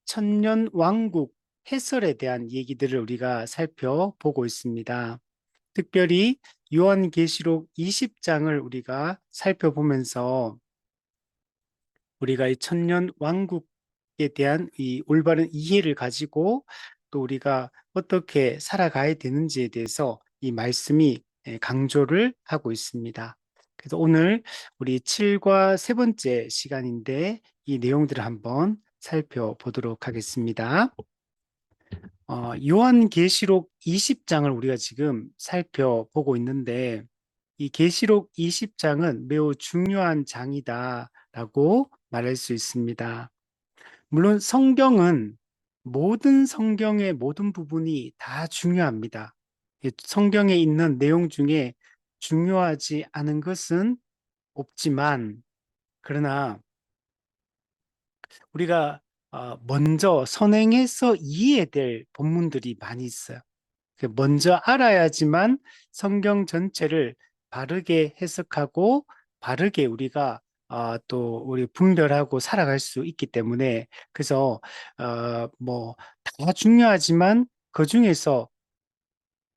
천년 왕국 해설에 대한 얘기들을 우리가 살펴보고 있습니다. 특별히 요한계시록 20장을 우리가 살펴보면서 우리가 이 천년 왕국에 대한 이 올바른 이해를 가지고 또 우리가 어떻게 살아가야 되는지에 대해서 이 말씀이 강조를 하고 있습니다. 그래서 오늘 우리 7과 세 번째 시간인데 이 내용들을 한번 살펴보도록 하겠습니다. 요한계시록 20장을 우리가 지금 살펴보고 있는데 이 계시록 20장은 매우 중요한 장이다라고 말할 수 있습니다. 물론 성경은 모든 성경의 모든 부분이 다 중요합니다. 성경에 있는 내용 중에 중요하지 않은 것은 없지만 그러나 우리가 먼저 선행해서 이해해야 될 본문들이 많이 있어요. 먼저 알아야지만 성경 전체를 바르게 해석하고 바르게 우리가 또 우리 분별하고 살아갈 수 있기 때문에 그래서 뭐 다 중요하지만 그 중에서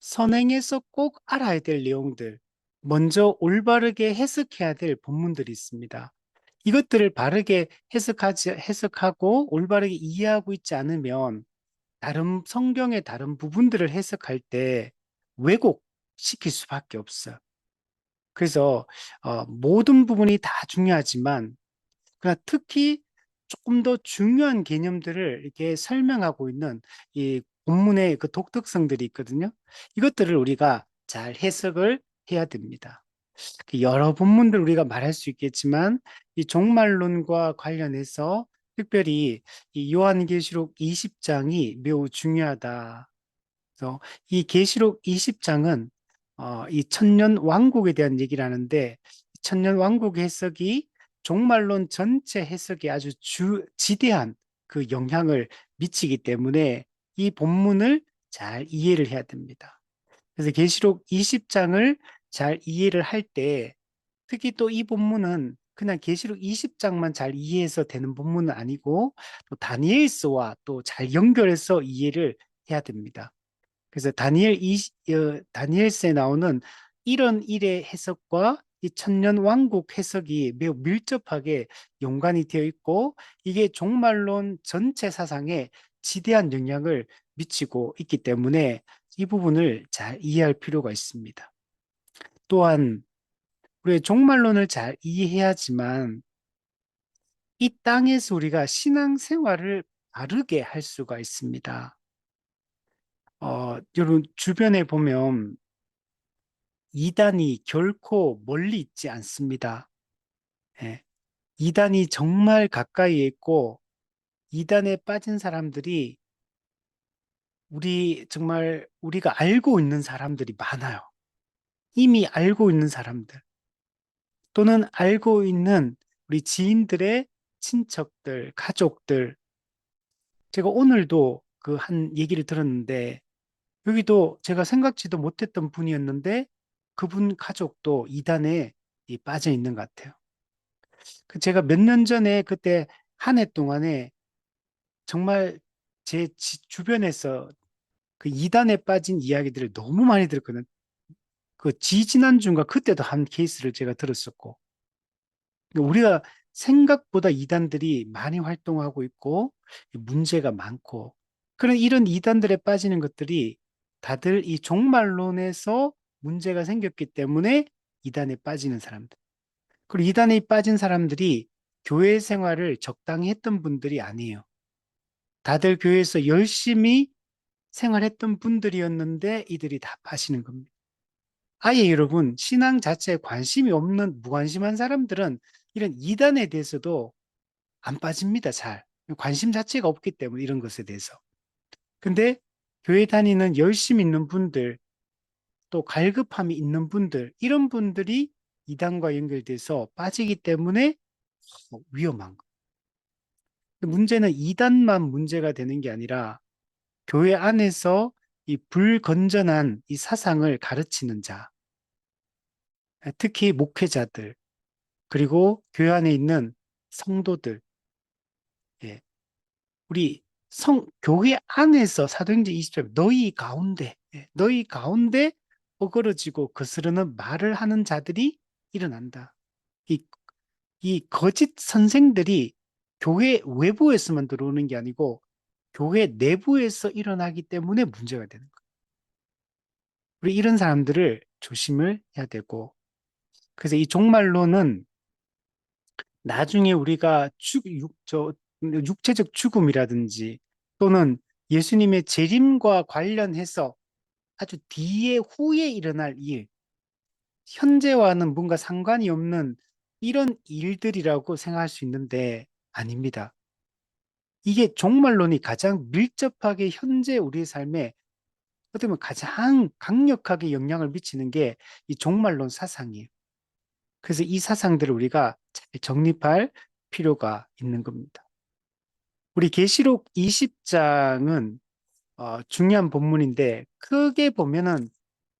선행해서 꼭 알아야 될 내용들 먼저 올바르게 해석해야 될 본문들이 있습니다. 이것들을 바르게 해석하고 올바르게 이해하고 있지 않으면 다른 성경의 다른 부분들을 해석할 때 왜곡시킬 수밖에 없어요. 그래서 모든 부분이 다 중요하지만 그러나 특히 조금 더 중요한 개념들을 이렇게 설명하고 있는 이 본문의 그 독특성들이 있거든요. 이것들을 우리가 잘 해석을 해야 됩니다. 여러 본문들 우리가 말할 수 있겠지만 이 종말론과 관련해서 특별히 이 요한계시록 20장이 매우 중요하다. 그래서 이 계시록 20장은 이 천년 왕국에 대한 얘기를 하는데 천년 왕국 해석이 종말론 전체 해석에 아주 지대한 그 영향을 미치기 때문에 이 본문을 잘 이해를 해야 됩니다. 그래서 계시록 20장을 잘 이해를 할 때 특히 또 이 본문은 그냥 계시록 20장만 잘 이해해서 되는 본문은 아니고 또 다니엘서와 또 잘 연결해서 이해를 해야 됩니다. 그래서 다니엘서에 나오는 이런 일의 해석과 이 천년 왕국 해석이 매우 밀접하게 연관이 되어 있고 이게 종말론 전체 사상에 지대한 영향을 미치고 있기 때문에 이 부분을 잘 이해할 필요가 있습니다. 또한 우리의 종말론을 잘 이해해야지만 이 땅에서 우리가 신앙생활을 바르게 할 수가 있습니다. 여러분 주변에 보면 이단이 결코 멀리 있지 않습니다. 예. 이단이 정말 가까이에 있고 이단에 빠진 사람들이 정말 우리가 알고 있는 사람들이 많아요. 이미 알고 있는 사람들 또는 알고 있는 우리 지인들의 친척들, 가족들. 제가 오늘도 그 한 얘기를 들었는데 여기도 제가 생각지도 못했던 분이었는데 그분 가족도 이단에 빠져 있는 것 같아요. 제가 몇 년 전에 그때 한 해 동안에 정말 제 주변에서 그 이단에 빠진 이야기들을 너무 많이 들었거든요. 그 지지난주인가 그때도 한 케이스를 제가 들었었고 우리가 생각보다 이단들이 많이 활동하고 있고 문제가 많고 그런 이런 이단들에 빠지는 것들이 다들 이 종말론에서 문제가 생겼기 때문에 이단에 빠지는 사람들. 그리고 이단에 빠진 사람들이 교회 생활을 적당히 했던 분들이 아니에요. 다들 교회에서 열심히 생활했던 분들이었는데 이들이 다 빠지는 겁니다. 아예 여러분, 신앙 자체에 관심이 없는 무관심한 사람들은 이런 이단에 대해서도 안 빠집니다, 잘. 관심 자체가 없기 때문에 이런 것에 대해서. 근데 교회 다니는 열심히 있는 분들, 또 갈급함이 있는 분들, 이런 분들이 이단과 연결돼서 빠지기 때문에 위험한 거. 문제는 이단만 문제가 되는 게 아니라 교회 안에서 이 불건전한 이 사상을 가르치는 자, 특히 목회자들, 그리고 교회 안에 있는 성도들, 예, 우리 교회 안에서 사도행전 20절 너희 가운데 어그러지고 거스르는 말을 하는 자들이 일어난다. 이, 이 거짓 선생들이 교회 외부에서만 들어오는 게 아니고 교회 내부에서 일어나기 때문에 문제가 되는 거예요. 우리 이런 사람들을 조심을 해야 되고, 그래서 이 종말론은 나중에 우리가 육체적 죽음이라든지 또는 예수님의 재림과 관련해서 아주 뒤에 후에 일어날 일, 현재와는 뭔가 상관이 없는 이런 일들이라고 생각할 수 있는데 아닙니다. 이게 종말론이 가장 밀접하게 현재 우리의 삶에 어떻게 보면 가장 강력하게 영향을 미치는 게 이 종말론 사상이에요. 그래서 이 사상들을 우리가 잘 정립할 필요가 있는 겁니다. 우리 계시록 20장은 중요한 본문인데 크게 보면은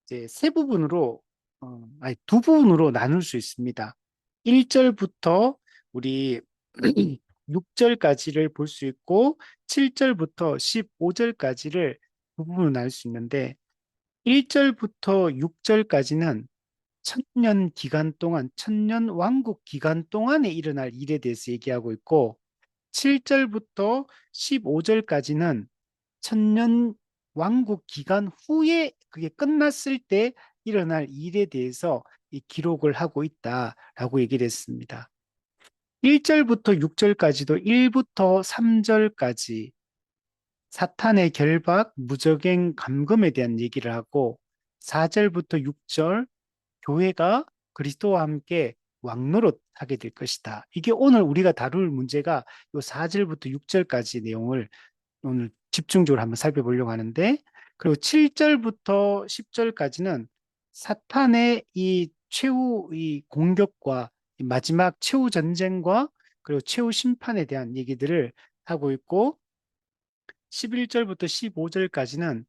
이제 세 부분으로 아니 두 부분으로 나눌 수 있습니다. 1절부터 우리 6절까지를 볼 수 있고 7절부터 15절까지를 두 부분으로 나눌 수 있는데 1절부터 6절까지는 천년 기간 동안 천년 왕국 기간 동안에 일어날 일에 대해서 얘기하고 있고 7절부터 15절까지는 천년 왕국 기간 후에 그게 끝났을 때 일어날 일에 대해서 이 기록을 하고 있다라고 얘기를 했습니다. 1절부터 6절까지도 1부터 3절까지 사탄의 결박, 무적행, 감금에 대한 얘기를 하고 4절부터 6절 교회가 그리스도와 함께 왕노릇 하게 될 것이다. 이게 오늘 우리가 다룰 문제가 요 4절부터 6절까지 내용을 오늘 집중적으로 한번 살펴보려고 하는데, 그리고 7절부터 10절까지는 사탄의 이 최후 이 공격과 이 마지막 최후 전쟁과 그리고 최후 심판에 대한 얘기들을 하고 있고, 11절부터 15절까지는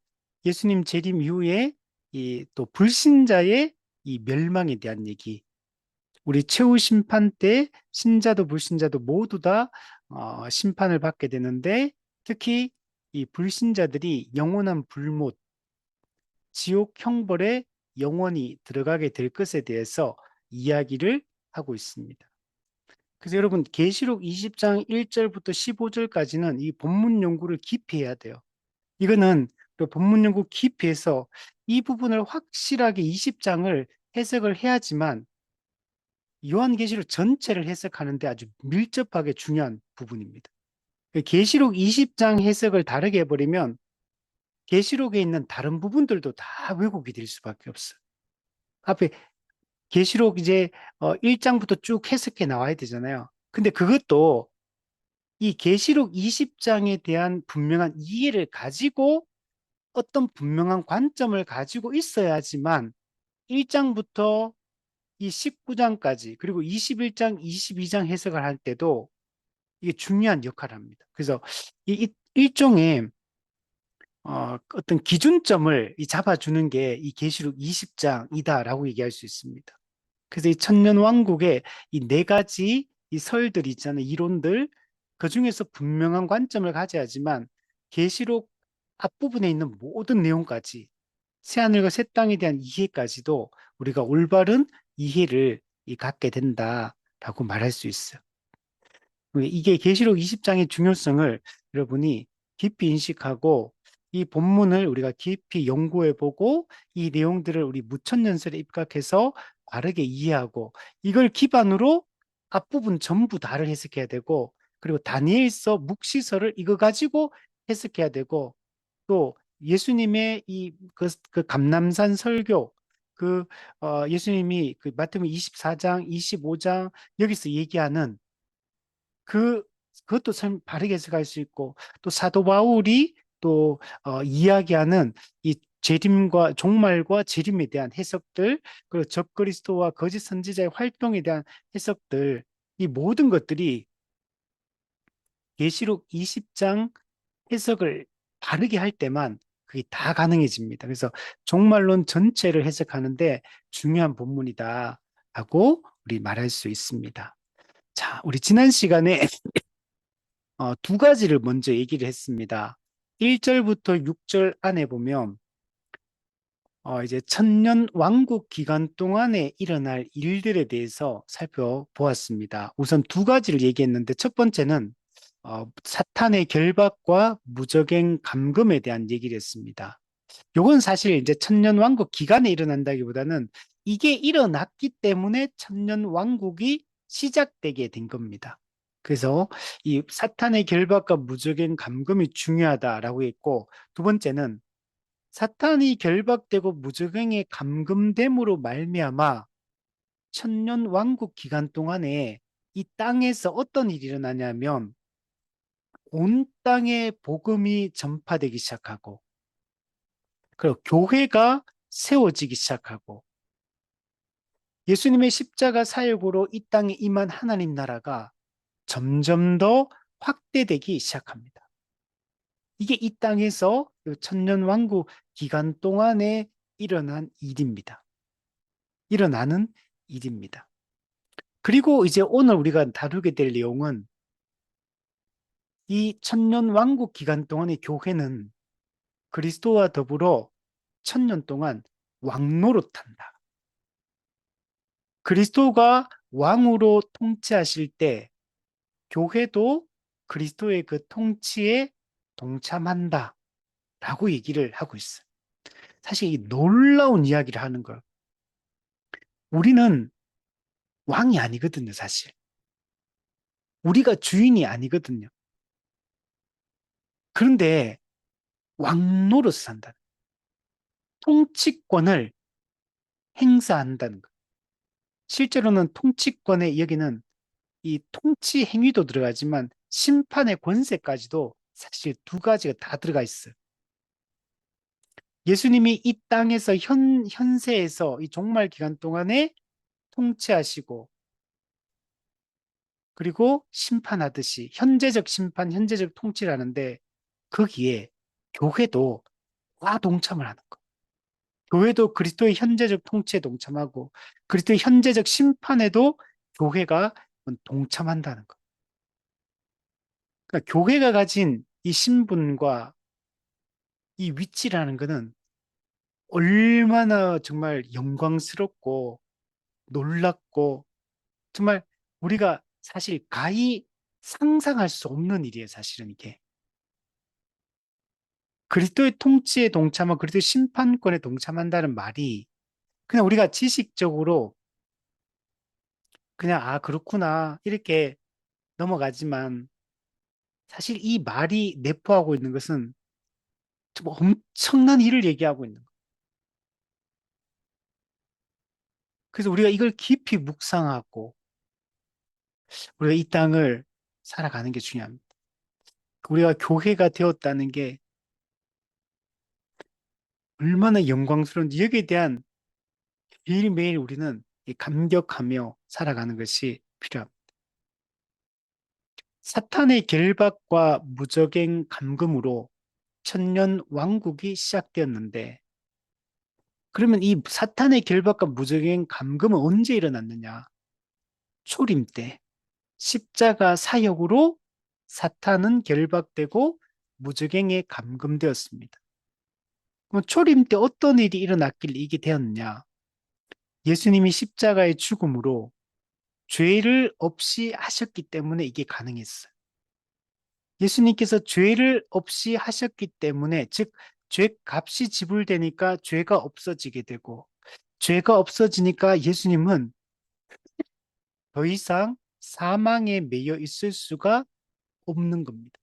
예수님 재림 이후에 이 또 불신자의 이 멸망에 대한 얘기, 우리 최후 심판 때 신자도 불신자도 모두 다 심판을 받게 되는데 특히 이 불신자들이 영원한 불못, 지옥 형벌에 영원히 들어가게 될 것에 대해서 이야기를 하고 있습니다. 그래서 여러분 계시록 20장 1절부터 15절까지는 이 본문 연구를 깊이 해야 돼요. 이거는 또 본문 연구 깊이 해서 이 부분을 확실하게 20장을 해석을 해야지만 요한계시록 전체를 해석하는데 아주 밀접하게 중요한 부분입니다. 계시록 20장 해석을 다르게 해버리면 계시록에 있는 다른 부분들도 다 왜곡이 될 수밖에 없어요. 앞에 계시록 이제 1장부터 쭉 해석해 나와야 되잖아요. 근데 그것도 이 계시록 20장에 대한 분명한 이해를 가지고 어떤 분명한 관점을 가지고 있어야지만 1장부터 이 19장까지 그리고 21장, 22장 해석을 할 때도 이게 중요한 역할을 합니다. 그래서 일종의 어떤 기준점을 잡아주는 게 이 계시록 20장이다라고 얘기할 수 있습니다. 그래서 이 천년 왕국의 이 네 가지 이 설들 있잖아요. 이론들 그 중에서 분명한 관점을 가져야지만 계시록 앞부분에 있는 모든 내용까지 새하늘과 새 땅에 대한 이해까지도 우리가 올바른 이해를 갖게 된다라고 말할 수 있어요. 이게 계시록 20장의 중요성을 여러분이 깊이 인식하고 이 본문을 우리가 깊이 연구해 보고 이 내용들을 우리 무천년설에 입각해서 바르게 이해하고 이걸 기반으로 앞부분 전부 다를 해석해야 되고 그리고 다니엘서 묵시서를 이거 가지고 해석해야 되고 또 예수님의 그 감람산 설교 예수님이 그 마태복음 24장 25장 여기서 얘기하는 그것도 바르게 해석할 수 있고 또 사도 바울이 또 이야기하는 이 재림과 종말과 재림에 대한 해석들 그리고 적그리스도와 거짓 선지자의 활동에 대한 해석들 이 모든 것들이 계시록 20장 해석을 바르게 할 때만 그게 다 가능해집니다. 그래서 종말론 전체를 해석하는데 중요한 본문이다 하고 우리 말할 수 있습니다. 자, 우리 지난 시간에 두 가지를 먼저 얘기를 했습니다. 1절부터 6절 안에 보면 이제 천년 왕국 기간 동안에 일어날 일들에 대해서 살펴보았습니다. 우선 두 가지를 얘기했는데 첫 번째는 사탄의 결박과 무적행 감금에 대한 얘기를 했습니다. 요건 사실 이제 천년 왕국 기간에 일어난다기보다는 이게 일어났기 때문에 천년 왕국이 시작되게 된 겁니다. 그래서 이 사탄의 결박과 무적행 감금이 중요하다라고 했고, 두 번째는 사탄이 결박되고 무적행에 감금됨으로 말미암아 천년 왕국 기간 동안에 이 땅에서 어떤 일이 일어나냐면 온 땅에 복음이 전파되기 시작하고, 그리고 교회가 세워지기 시작하고, 예수님의 십자가 사역으로 이 땅에 임한 하나님 나라가 점점 더 확대되기 시작합니다. 이게 이 땅에서 천년 왕국 기간 동안에 일어난 일입니다. 일어나는 일입니다. 그리고 이제 오늘 우리가 다루게 될 내용은 이 천년 왕국 기간 동안의 교회는 그리스도와 더불어 천년 동안 왕노릇한다. 그리스도가 왕으로 통치하실 때 교회도 그리스도의 그 통치에 동참한다 라고 얘기를 하고 있어요. 사실 이 놀라운 이야기를 하는 걸 우리는 왕이 아니거든요, 사실. 우리가 주인이 아니거든요. 그런데 왕노릇을 한다. 통치권을 행사한다는 것. 실제로는 통치권의 여기는 이 통치 행위도 들어가지만 심판의 권세까지도 사실 두 가지가 다 들어가 있어요. 예수님이 이 땅에서 현세에서 이 종말 기간 동안에 통치하시고 그리고 심판하듯이 현재적 심판, 현재적 통치를 하는데 거기에 교회도 다 동참을 하는 거예요. 교회도 그리스도의 현재적 통치에 동참하고 그리스도의 현재적 심판에도 교회가 동참한다는 것. 그러니까 교회가 가진 이 신분과 이 위치라는 것은 얼마나 정말 영광스럽고 놀랍고 정말 우리가 사실 가히 상상할 수 없는 일이에요, 사실은 이게. 그리스도의 통치에 동참하고 그리스도의 심판권에 동참한다는 말이 그냥 우리가 지식적으로 그냥 아, 그렇구나. 이렇게 넘어가지만 사실 이 말이 내포하고 있는 것은 좀 엄청난 일을 얘기하고 있는 거예요. 그래서 우리가 이걸 깊이 묵상하고 우리가 이 땅을 살아가는 게 중요합니다. 우리가 교회가 되었다는 게 얼마나 영광스러운지 여기에 대한 매일매일 우리는 감격하며 살아가는 것이 필요합니다. 사탄의 결박과 무적행 감금으로 천년 왕국이 시작되었는데 그러면 이 사탄의 결박과 무적행 감금은 언제 일어났느냐? 초림 때 십자가 사역으로 사탄은 결박되고 무적행에 감금되었습니다. 그럼 초림 때 어떤 일이 일어났길래 이게 되었느냐? 예수님이 십자가의 죽음으로 죄를 없이 하셨기 때문에 이게 가능했어요. 예수님께서 죄를 없이 하셨기 때문에, 즉, 죄값이 지불되니까 죄가 없어지게 되고, 죄가 없어지니까 예수님은 더 이상 사망에 매여 있을 수가 없는 겁니다.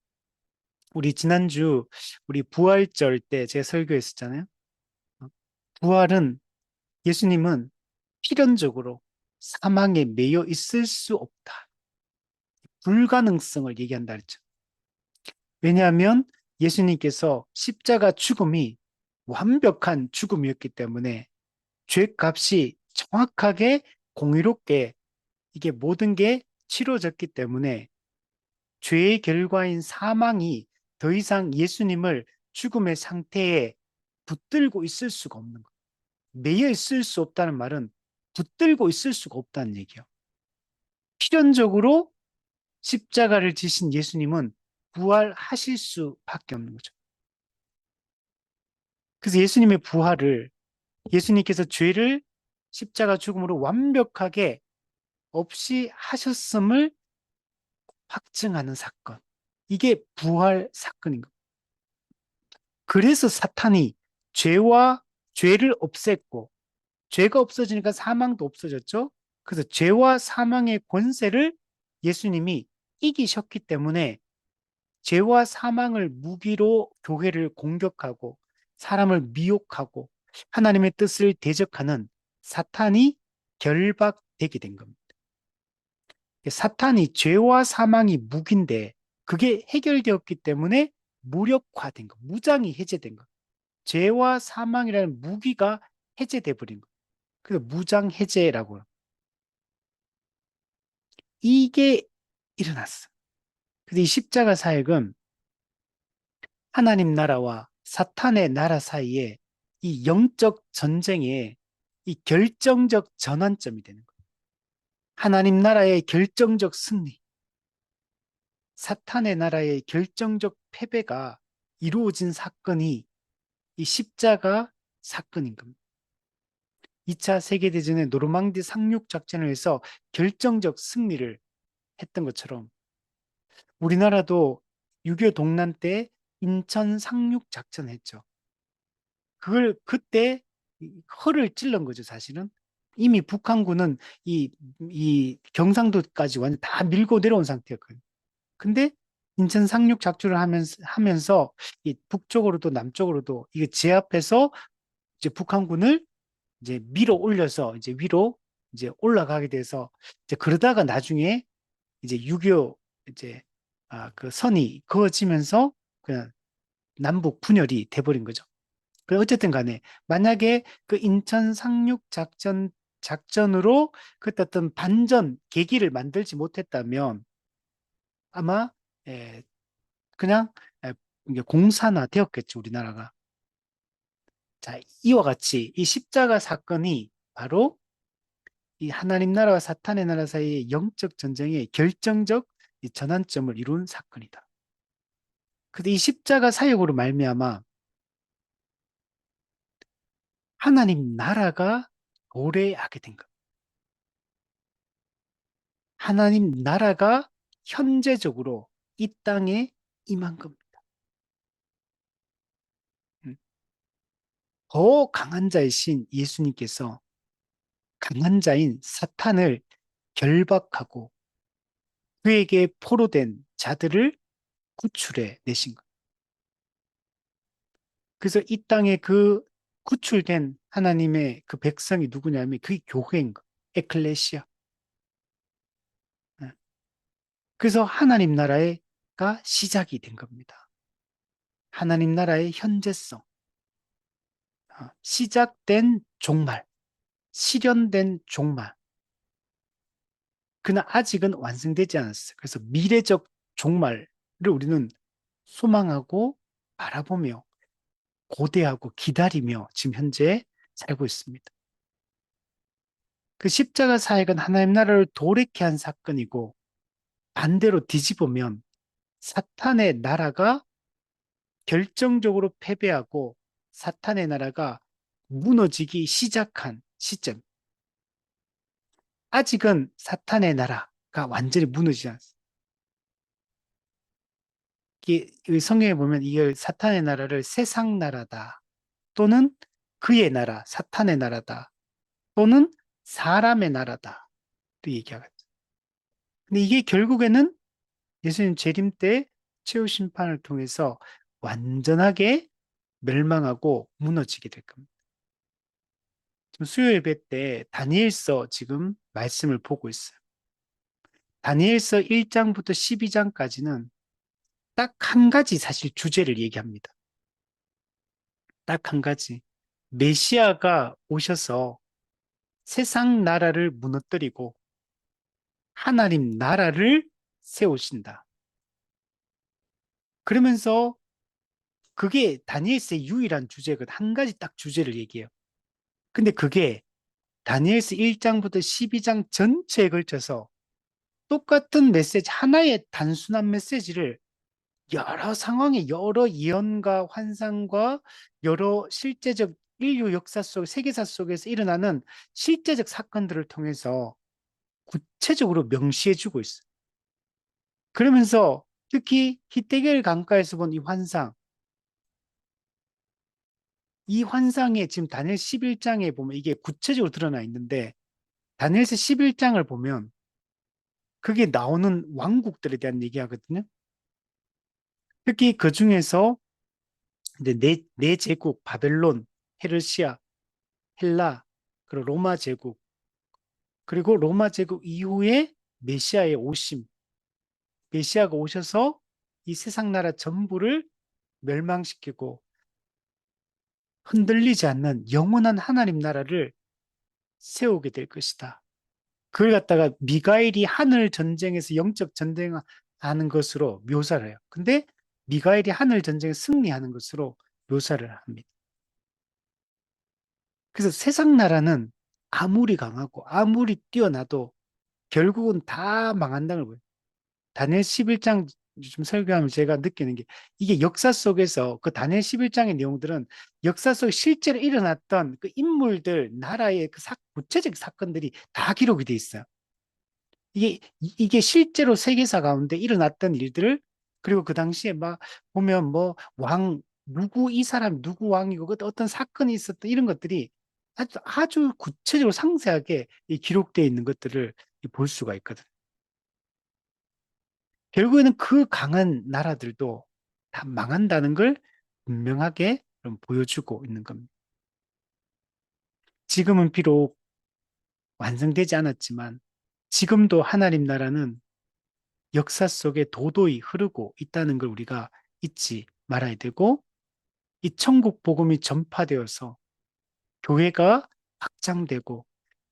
우리 지난주, 우리 부활절 때 제가 설교했었잖아요. 부활은 예수님은 필연적으로 사망에 매여 있을 수 없다. 불가능성을 얘기한다 그랬죠. 왜냐하면 예수님께서 십자가 죽음이 완벽한 죽음이었기 때문에 죄값이 정확하게 공의롭게 이게 모든 게 치러졌기 때문에 죄의 결과인 사망이 더 이상 예수님을 죽음의 상태에 붙들고 있을 수가 없는 거예요. 매여 있을 수 없다는 말은 붙들고 있을 수가 없다는 얘기예요. 필연적으로 십자가를 지신 예수님은 부활하실 수밖에 없는 거죠. 그래서 예수님의 부활을 예수님께서 죄를 십자가 죽음으로 완벽하게 없이 하셨음을 확증하는 사건. 이게 부활 사건인 거예요. 그래서 사탄이 죄와 죄를 없앴고 죄가 없어지니까 사망도 없어졌죠. 그래서 죄와 사망의 권세를 예수님이 이기셨기 때문에 죄와 사망을 무기로 교회를 공격하고 사람을 미혹하고 하나님의 뜻을 대적하는 사탄이 결박되게 된 겁니다. 사탄이 죄와 사망이 무기인데 그게 해결되었기 때문에 무력화된 거, 무장이 해제된 거. 죄와 사망이라는 무기가 해제돼 버린 거. 그래서 무장 해제라고. 이게 일어났어. 그래서 이 십자가 사역은 하나님 나라와 사탄의 나라 사이에 이 영적 전쟁의 이 결정적 전환점이 되는 거예요. 하나님 나라의 결정적 승리, 사탄의 나라의 결정적 패배가 이루어진 사건이 이 십자가 사건인 겁니다. 2차 세계대전의 노르망디 상륙 작전을 해서 결정적 승리를 했던 것처럼 우리나라도 6.25 동란 때 인천 상륙 작전을 했죠. 그걸 그때 허를 찔른 거죠, 사실은. 이미 북한군은 이 경상도까지 완전 다 밀고 내려온 상태였거든요. 근데 인천 상륙 작전을 하면서 이 북쪽으로도 남쪽으로도 이게 제압해서 이제 북한군을 이제 밀어 올려서 이제 위로 이제 올라가게 돼서 이제 그러다가 나중에 이제 6.25 이제 그 선이 그어지면서 그냥 남북 분열이 돼버린 거죠. 어쨌든 간에 만약에 그 인천 상륙 작전으로 그때 어떤 반전 계기를 만들지 못했다면 아마 그냥 이게 공산화 되었겠죠, 우리나라가. 자, 이와 같이 이 십자가 사건이 바로 이 하나님 나라와 사탄의 나라 사이의 영적 전쟁의 결정적 이 전환점을 이룬 사건이다. 근데 이 십자가 사역으로 말미암아 하나님 나라가 도래하게 된 것. 하나님 나라가 현재적으로 이 땅에 임한 겁니다. 음. 더 강한 자이신 예수님께서 강한 자인 사탄을 결박하고 그에게 포로된 자들을 구출해 내신 것. 그래서 이 땅에 그 구출된 하나님의 그 백성이 누구냐면 그게 교회인 것. 에클레시아. 예. 그래서 하나님 나라가 시작이 된 겁니다. 하나님 나라의 현재성. 시작된 종말. 실현된 종말. 그러나 아직은 완성되지 않았어요. 그래서 미래적 종말을 우리는 소망하고 바라보며 고대하고 기다리며 지금 현재 살고 있습니다. 그 십자가 사역은 하나님 나라를 도래케 한 사건이고 반대로 뒤집으면 사탄의 나라가 결정적으로 패배하고 사탄의 나라가 무너지기 시작한 시점. 아직은 사탄의 나라가 완전히 무너지지 않았어요. 성경에 보면 이걸 사탄의 나라를 세상 나라다 또는 그의 나라, 사탄의 나라다 또는 사람의 나라다 또 얘기하거든요. 근데 이게 결국에는 예수님 재림 때 최후 심판을 통해서 완전하게 멸망하고 무너지게 될 겁니다. 지금 수요 예배 때 다니엘서 지금 말씀을 보고 있어요. 다니엘서 1장부터 12장까지는 딱 한 가지 사실 주제를 얘기합니다. 딱 한 가지. 메시아가 오셔서 세상 나라를 무너뜨리고 하나님 나라를 세우신다. 그러면서 그게 다니엘서의 유일한 주제거든. 한 가지 딱 주제를 얘기해요. 근데 그게 다니엘서 1장부터 12장 전체에 걸쳐서 똑같은 메시지, 하나의 단순한 메시지를 여러 상황에 여러 예언과 환상과 여러 실제적 인류 역사 속, 세계사 속에서 일어나는 실제적 사건들을 통해서 구체적으로 명시해주고 있어요. 그러면서 특히 히데겔 강가에서 본 이 환상에 지금 다니엘 11장에 보면 이게 구체적으로 드러나 있는데 다니엘서 11장을 보면 그게 나오는 왕국들에 대한 얘기하거든요. 특히 그 중에서 이제 네 제국, 바벨론, 페르시아, 헬라, 그리고 로마 제국, 그리고 로마 제국 이후에 메시아의 오심, 메시아가 오셔서 이 세상 나라 전부를 멸망시키고 흔들리지 않는 영원한 하나님 나라를 세우게 될 것이다. 그걸 갖다가 미가엘이 하늘 전쟁에서 영적 전쟁하는 것으로 묘사를 해요. 근데 미가엘이 하늘 전쟁에 승리하는 것으로 묘사를 합니다. 그래서 세상 나라는 아무리 강하고 아무리 뛰어나도 결국은 다 망한다는 거예요. 다니엘 11장 좀 설교하면 제가 느끼는 게 이게 역사 속에서 그 다니엘 11장의 내용들은 역사 속에 실제로 일어났던 그 인물들, 나라의 그 구체적 사건들이 다 기록이 돼 있어요. 이게 실제로 세계사 가운데 일어났던 일들을 그리고 그 당시에 막 보면 뭐 누구 이 사람 누구 왕이고 그 어떤 사건이 있었던 이런 것들이 아주 구체적으로 상세하게 기록되어 있는 것들을 볼 수가 있거든. 결국에는 그 강한 나라들도 다 망한다는 걸 분명하게 보여주고 있는 겁니다. 지금은 비록 완성되지 않았지만 지금도 하나님 나라는 역사 속에 도도히 흐르고 있다는 걸 우리가 잊지 말아야 되고 이 천국 복음이 전파되어서 교회가 확장되고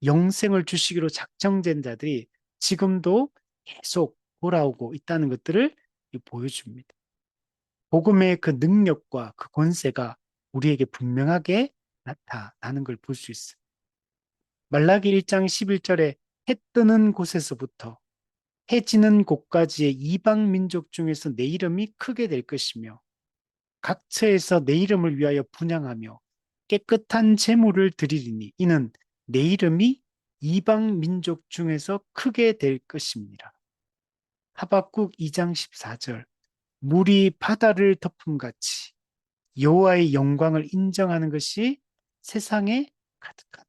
영생을 주시기로 작정된 자들이 지금도 계속 돌아오고 있다는 것들을 보여줍니다. 복음의 그 능력과 그 권세가 우리에게 분명하게 나타나는 걸 볼 수 있어요. 말라기 1장 11절에 해 뜨는 곳에서부터 해 지는 곳까지의 이방 민족 중에서 내 이름이 크게 될 것이며 각처에서 내 이름을 위하여 분향하며 깨끗한 제물을 드리리니 이는 내 이름이 이방 민족 중에서 크게 될 것입니다. 하박국 2장 14절 물이 바다를 덮음같이 여호와의 영광을 인정하는 것이 세상에 가득하다.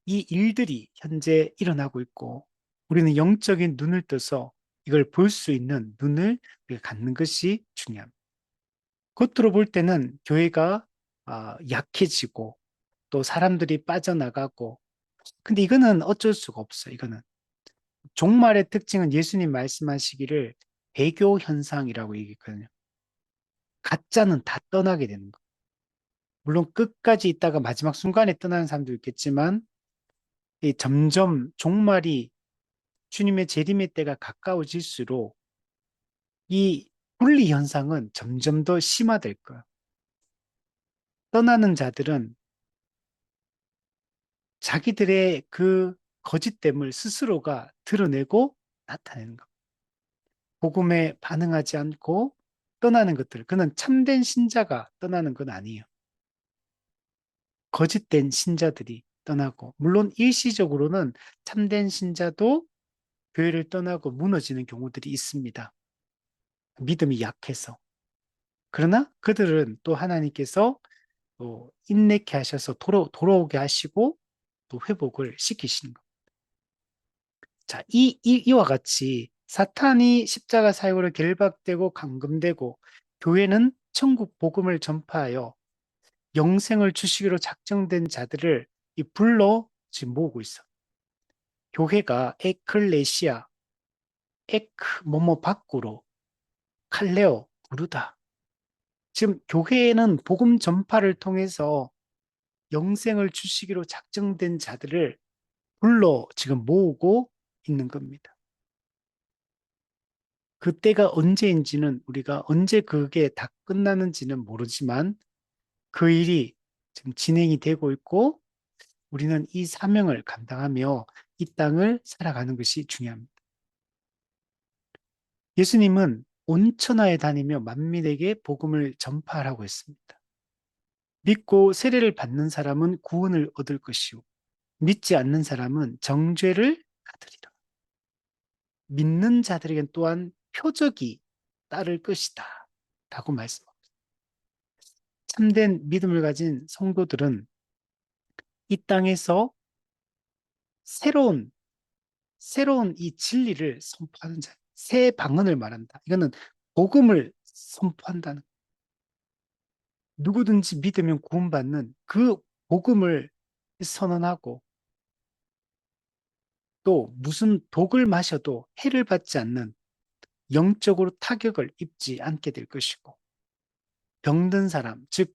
이 일들이 현재 일어나고 있고 우리는 영적인 눈을 떠서 이걸 볼 수 있는 눈을 갖는 것이 중요합니다. 겉으로 볼 때는 교회가 약해지고 또 사람들이 빠져나가고 근데 이거는 어쩔 수가 없어요. 이거는 종말의 특징은 예수님 말씀하시기를 배교 현상이라고 얘기했거든요. 가짜는 다 떠나게 되는 거. 물론 끝까지 있다가 마지막 순간에 떠나는 사람도 있겠지만 점점 종말이 주님의 재림의 때가 가까워질수록 이 분리 현상은 점점 더 심화될 거예요. 떠나는 자기들의 그 거짓됨을 스스로가 드러내고 나타내는 것. 복음에 반응하지 않고 떠나는 것들. 그는 참된 신자가 떠나는 건 아니에요. 거짓된 신자들이 떠나고, 물론 일시적으로는 참된 신자도 교회를 떠나고 무너지는 경우들이 있습니다. 믿음이 약해서. 그러나 그들은 또 하나님께서 또 인내케 하셔서 돌아오게 하시고 또 회복을 시키시는 것. 자, 이와 같이 사탄이 십자가 사역으로 결박되고 감금되고 교회는 천국 복음을 전파하여 영생을 주시기로 작정된 자들을 이 불러 지금 모으고 있어. 교회가 에클레시아, 에크 뭐뭐 밖으로 칼레오 부르다. 지금 교회는 복음 전파를 통해서 영생을 주시기로 작정된 자들을 불러 지금 모으고 있는 겁니다. 그때가 언제인지는 우리가 언제 그게 다 끝나는지는 모르지만 그 일이 지금 진행이 되고 있고 우리는 이 사명을 감당하며 이 땅을 살아가는 것이 중요합니다. 예수님은 온 천하에 다니며 만민에게 복음을 전파하라고 했습니다. 믿고 세례를 받는 사람은 구원을 얻을 것이요. 믿지 않는 사람은 정죄를 받으리라. 믿는 자들에겐 또한 표적이 따를 것이다. 라고 말씀합니다. 참된 믿음을 가진 성도들은 이 땅에서 새로운, 새로운 이 진리를 선포하는 자, 새 방언을 말한다. 이거는 복음을 선포한다는, 누구든지 믿으면 구원받는 그 복음을 선언하고, 또 무슨 독을 마셔도 해를 받지 않는 영적으로 타격을 입지 않게 될 것이고, 병든 사람, 즉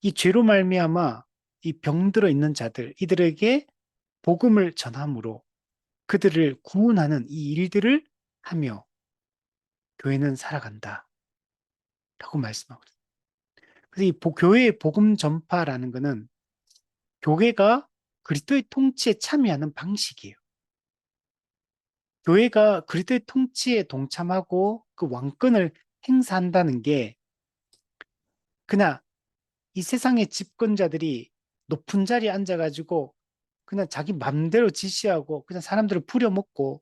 이 죄로 말미암아 이 병들어 있는 자들, 이들에게 복음을 전함으로 그들을 구원하는 이 일들을 하며 교회는 살아간다라고 말씀하고 있습니다. 그래서 이 교회의 복음 전파라는 것은 교회가 그리스도의 통치에 참여하는 방식이에요. 교회가 그리스도의 통치에 동참하고 그 왕권을 행사한다는 게 그냥 이 세상의 집권자들이 높은 자리에 앉아가지고 그냥 자기 맘대로 지시하고 그냥 사람들을 부려먹고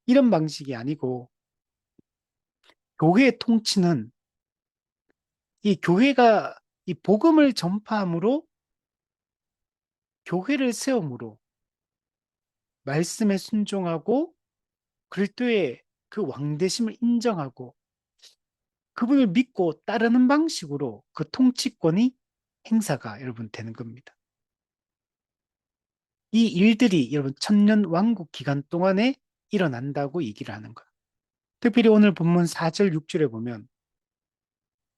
이런 방식이 아니고, 교회의 통치는 이 교회가 이 복음을 전파함으로, 교회를 세움으로 말씀에 순종하고 그리스도의 그 왕되심을 인정하고 그분을 믿고 따르는 방식으로 그 통치권이 행사가 여러분 되는 겁니다. 이 일들이 여러분 천년 왕국 기간 동안에 일어난다고 얘기를 하는 거예요. 특별히 오늘 본문 4절 6절에 보면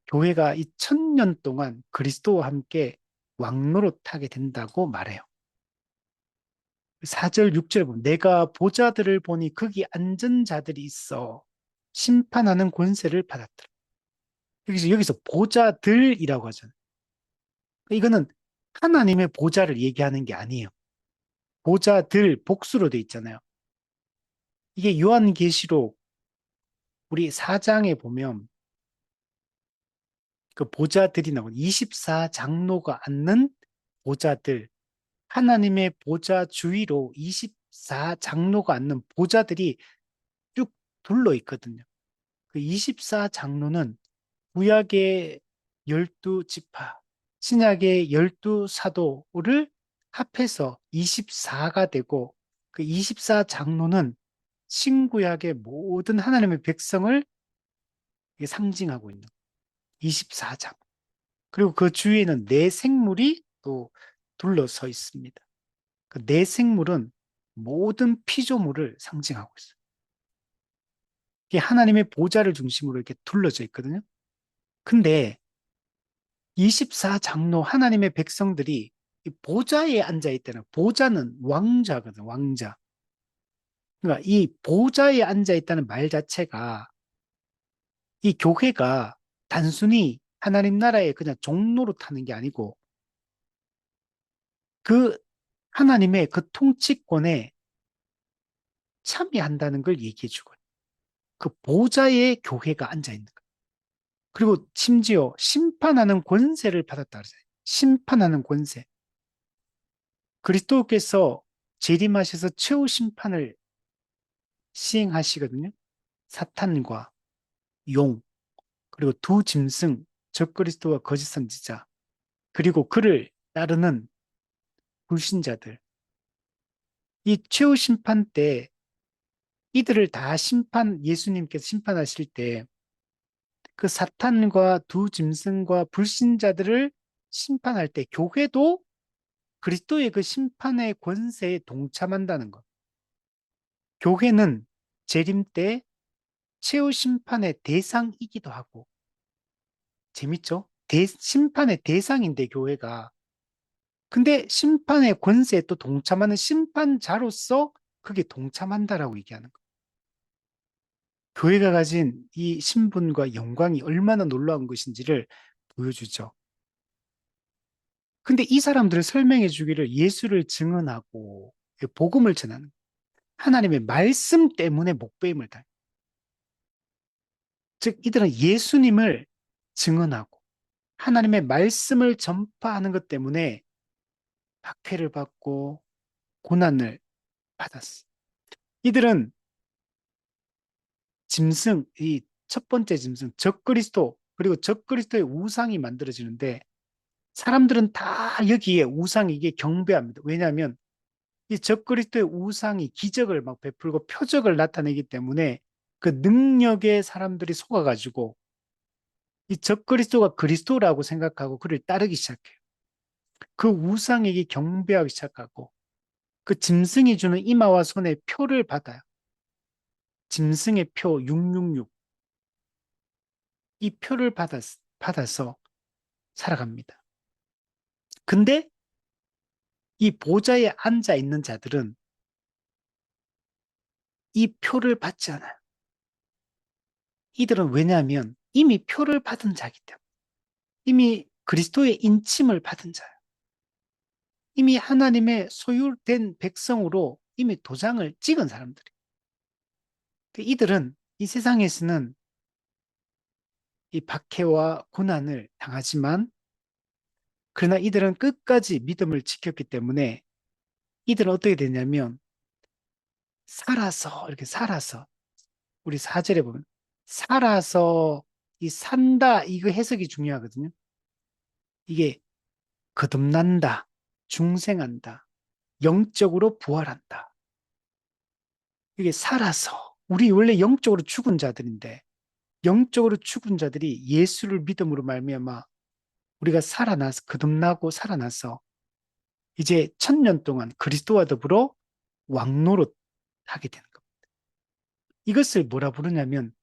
교회가 이 천년 동안 그리스도와 함께 왕노릇하게 된다고 말해요. 4절 6절에 보면 내가 보자들을 보니 거기 앉은 자들이 있어 심판하는 권세를 받았더라. 여기서 보자들이라고 하잖아요. 이거는 하나님의 보좌를 얘기하는 게 아니에요. 보좌들 복수로 돼 있잖아요. 이게 요한계시록 우리 4장에 보면 그 보좌들이 나오고 24장로가 앉는 보좌들, 하나님의 보좌 주위로 24장로가 앉는 보좌들이 쭉 둘러 있거든요. 그 24장로는 구약의 12지파, 신약의 12사도를 합해서 24가 되고, 그 24장로는 신구약의 모든 하나님의 백성을 상징하고 있는 24장. 그리고 그 주위에는 네 생물이 또 둘러서 있습니다. 그 네 생물은 모든 피조물을 상징하고 있어요. 이게 하나님의 보좌를 중심으로 이렇게 둘러져 있거든요. 근데 24장로 하나님의 백성들이 이 보좌에 앉아 있다는, 보좌는 왕자거든, 왕자. 그러니까 이 보좌에 앉아 있다는 말 자체가 이 교회가 단순히 하나님 나라에 그냥 종로로 타는 게 아니고 그 하나님의 그 통치권에 참여한다는 걸 얘기해 주고, 그 보좌에 교회가 앉아 있는 거예요. 그리고 심지어 심판하는 권세를 받았다 그러잖아요. 심판하는 권세. 그리스도께서 재림하셔서 최후 심판을 시행하시거든요. 사탄과 용, 그리고 두 짐승, 적그리스도와 거짓 선지자, 그리고 그를 따르는 불신자들. 이 최후 심판 때 이들을 다 예수님께서 심판하실 때 그 사탄과 두 짐승과 불신자들을 심판할 때 교회도 그리스도의 그 심판의 권세에 동참한다는 것. 교회는 재림 때 최후 심판의 대상이기도 하고, 재밌죠? 심판의 대상인데 교회가. 근데 심판의 권세에 또 동참하는 심판자로서 그게 동참한다라고 얘기하는 거예요. 교회가 가진 이 신분과 영광이 얼마나 놀라운 것인지를 보여주죠. 근데 이 사람들을 설명해 주기를 예수를 증언하고 복음을 전하는, 하나님의 말씀 때문에 목배임을 당해. 즉 이들은 예수님을 증언하고 하나님의 말씀을 전파하는 것 때문에 박해를 받고 고난을 받았어. 이들은 짐승, 이 첫 번째 짐승, 적그리스도, 그리고 적그리스도의 우상이 만들어지는데 사람들은 다 여기에 우상에게 경배합니다. 왜냐하면 이 적그리스도의 우상이 기적을 막 베풀고 표적을 나타내기 때문에 그 능력에 사람들이 속아가지고 이 적그리스도가 그리스도라고 생각하고 그를 따르기 시작해요. 그 우상에게 경배하기 시작하고 그 짐승이 주는 이마와 손에 표를 받아요. 짐승의 표 666. 이 표를 받아서 살아갑니다. 근데 이 보좌에 앉아 있는 자들은 이 표를 받지 않아요. 이들은 왜냐하면 이미 표를 받은 자이기 때문에 이미 그리스도의 인침을 받은 자예요. 이미 하나님의 소유된 백성으로 이미 도장을 찍은 사람들이. 이들은 이 세상에서는 이 박해와 고난을 당하지만 그러나 이들은 끝까지 믿음을 지켰기 때문에 이들은 어떻게 되냐면 살아서 이렇게 살아서 우리 4절에 보면 살아서 이 산다 이거 해석이 중요하거든요. 이게 거듭난다, 중생한다, 영적으로 부활한다. 이게 살아서 우리 원래 영적으로 죽은 자들인데 영적으로 죽은 자들이 예수를 믿음으로 말미암아 우리가 살아나서 거듭나고 살아나서 이제 1000년 동안 그리스도와 더불어 왕노릇 하게 되는 겁니다. 이것을 뭐라 부르냐면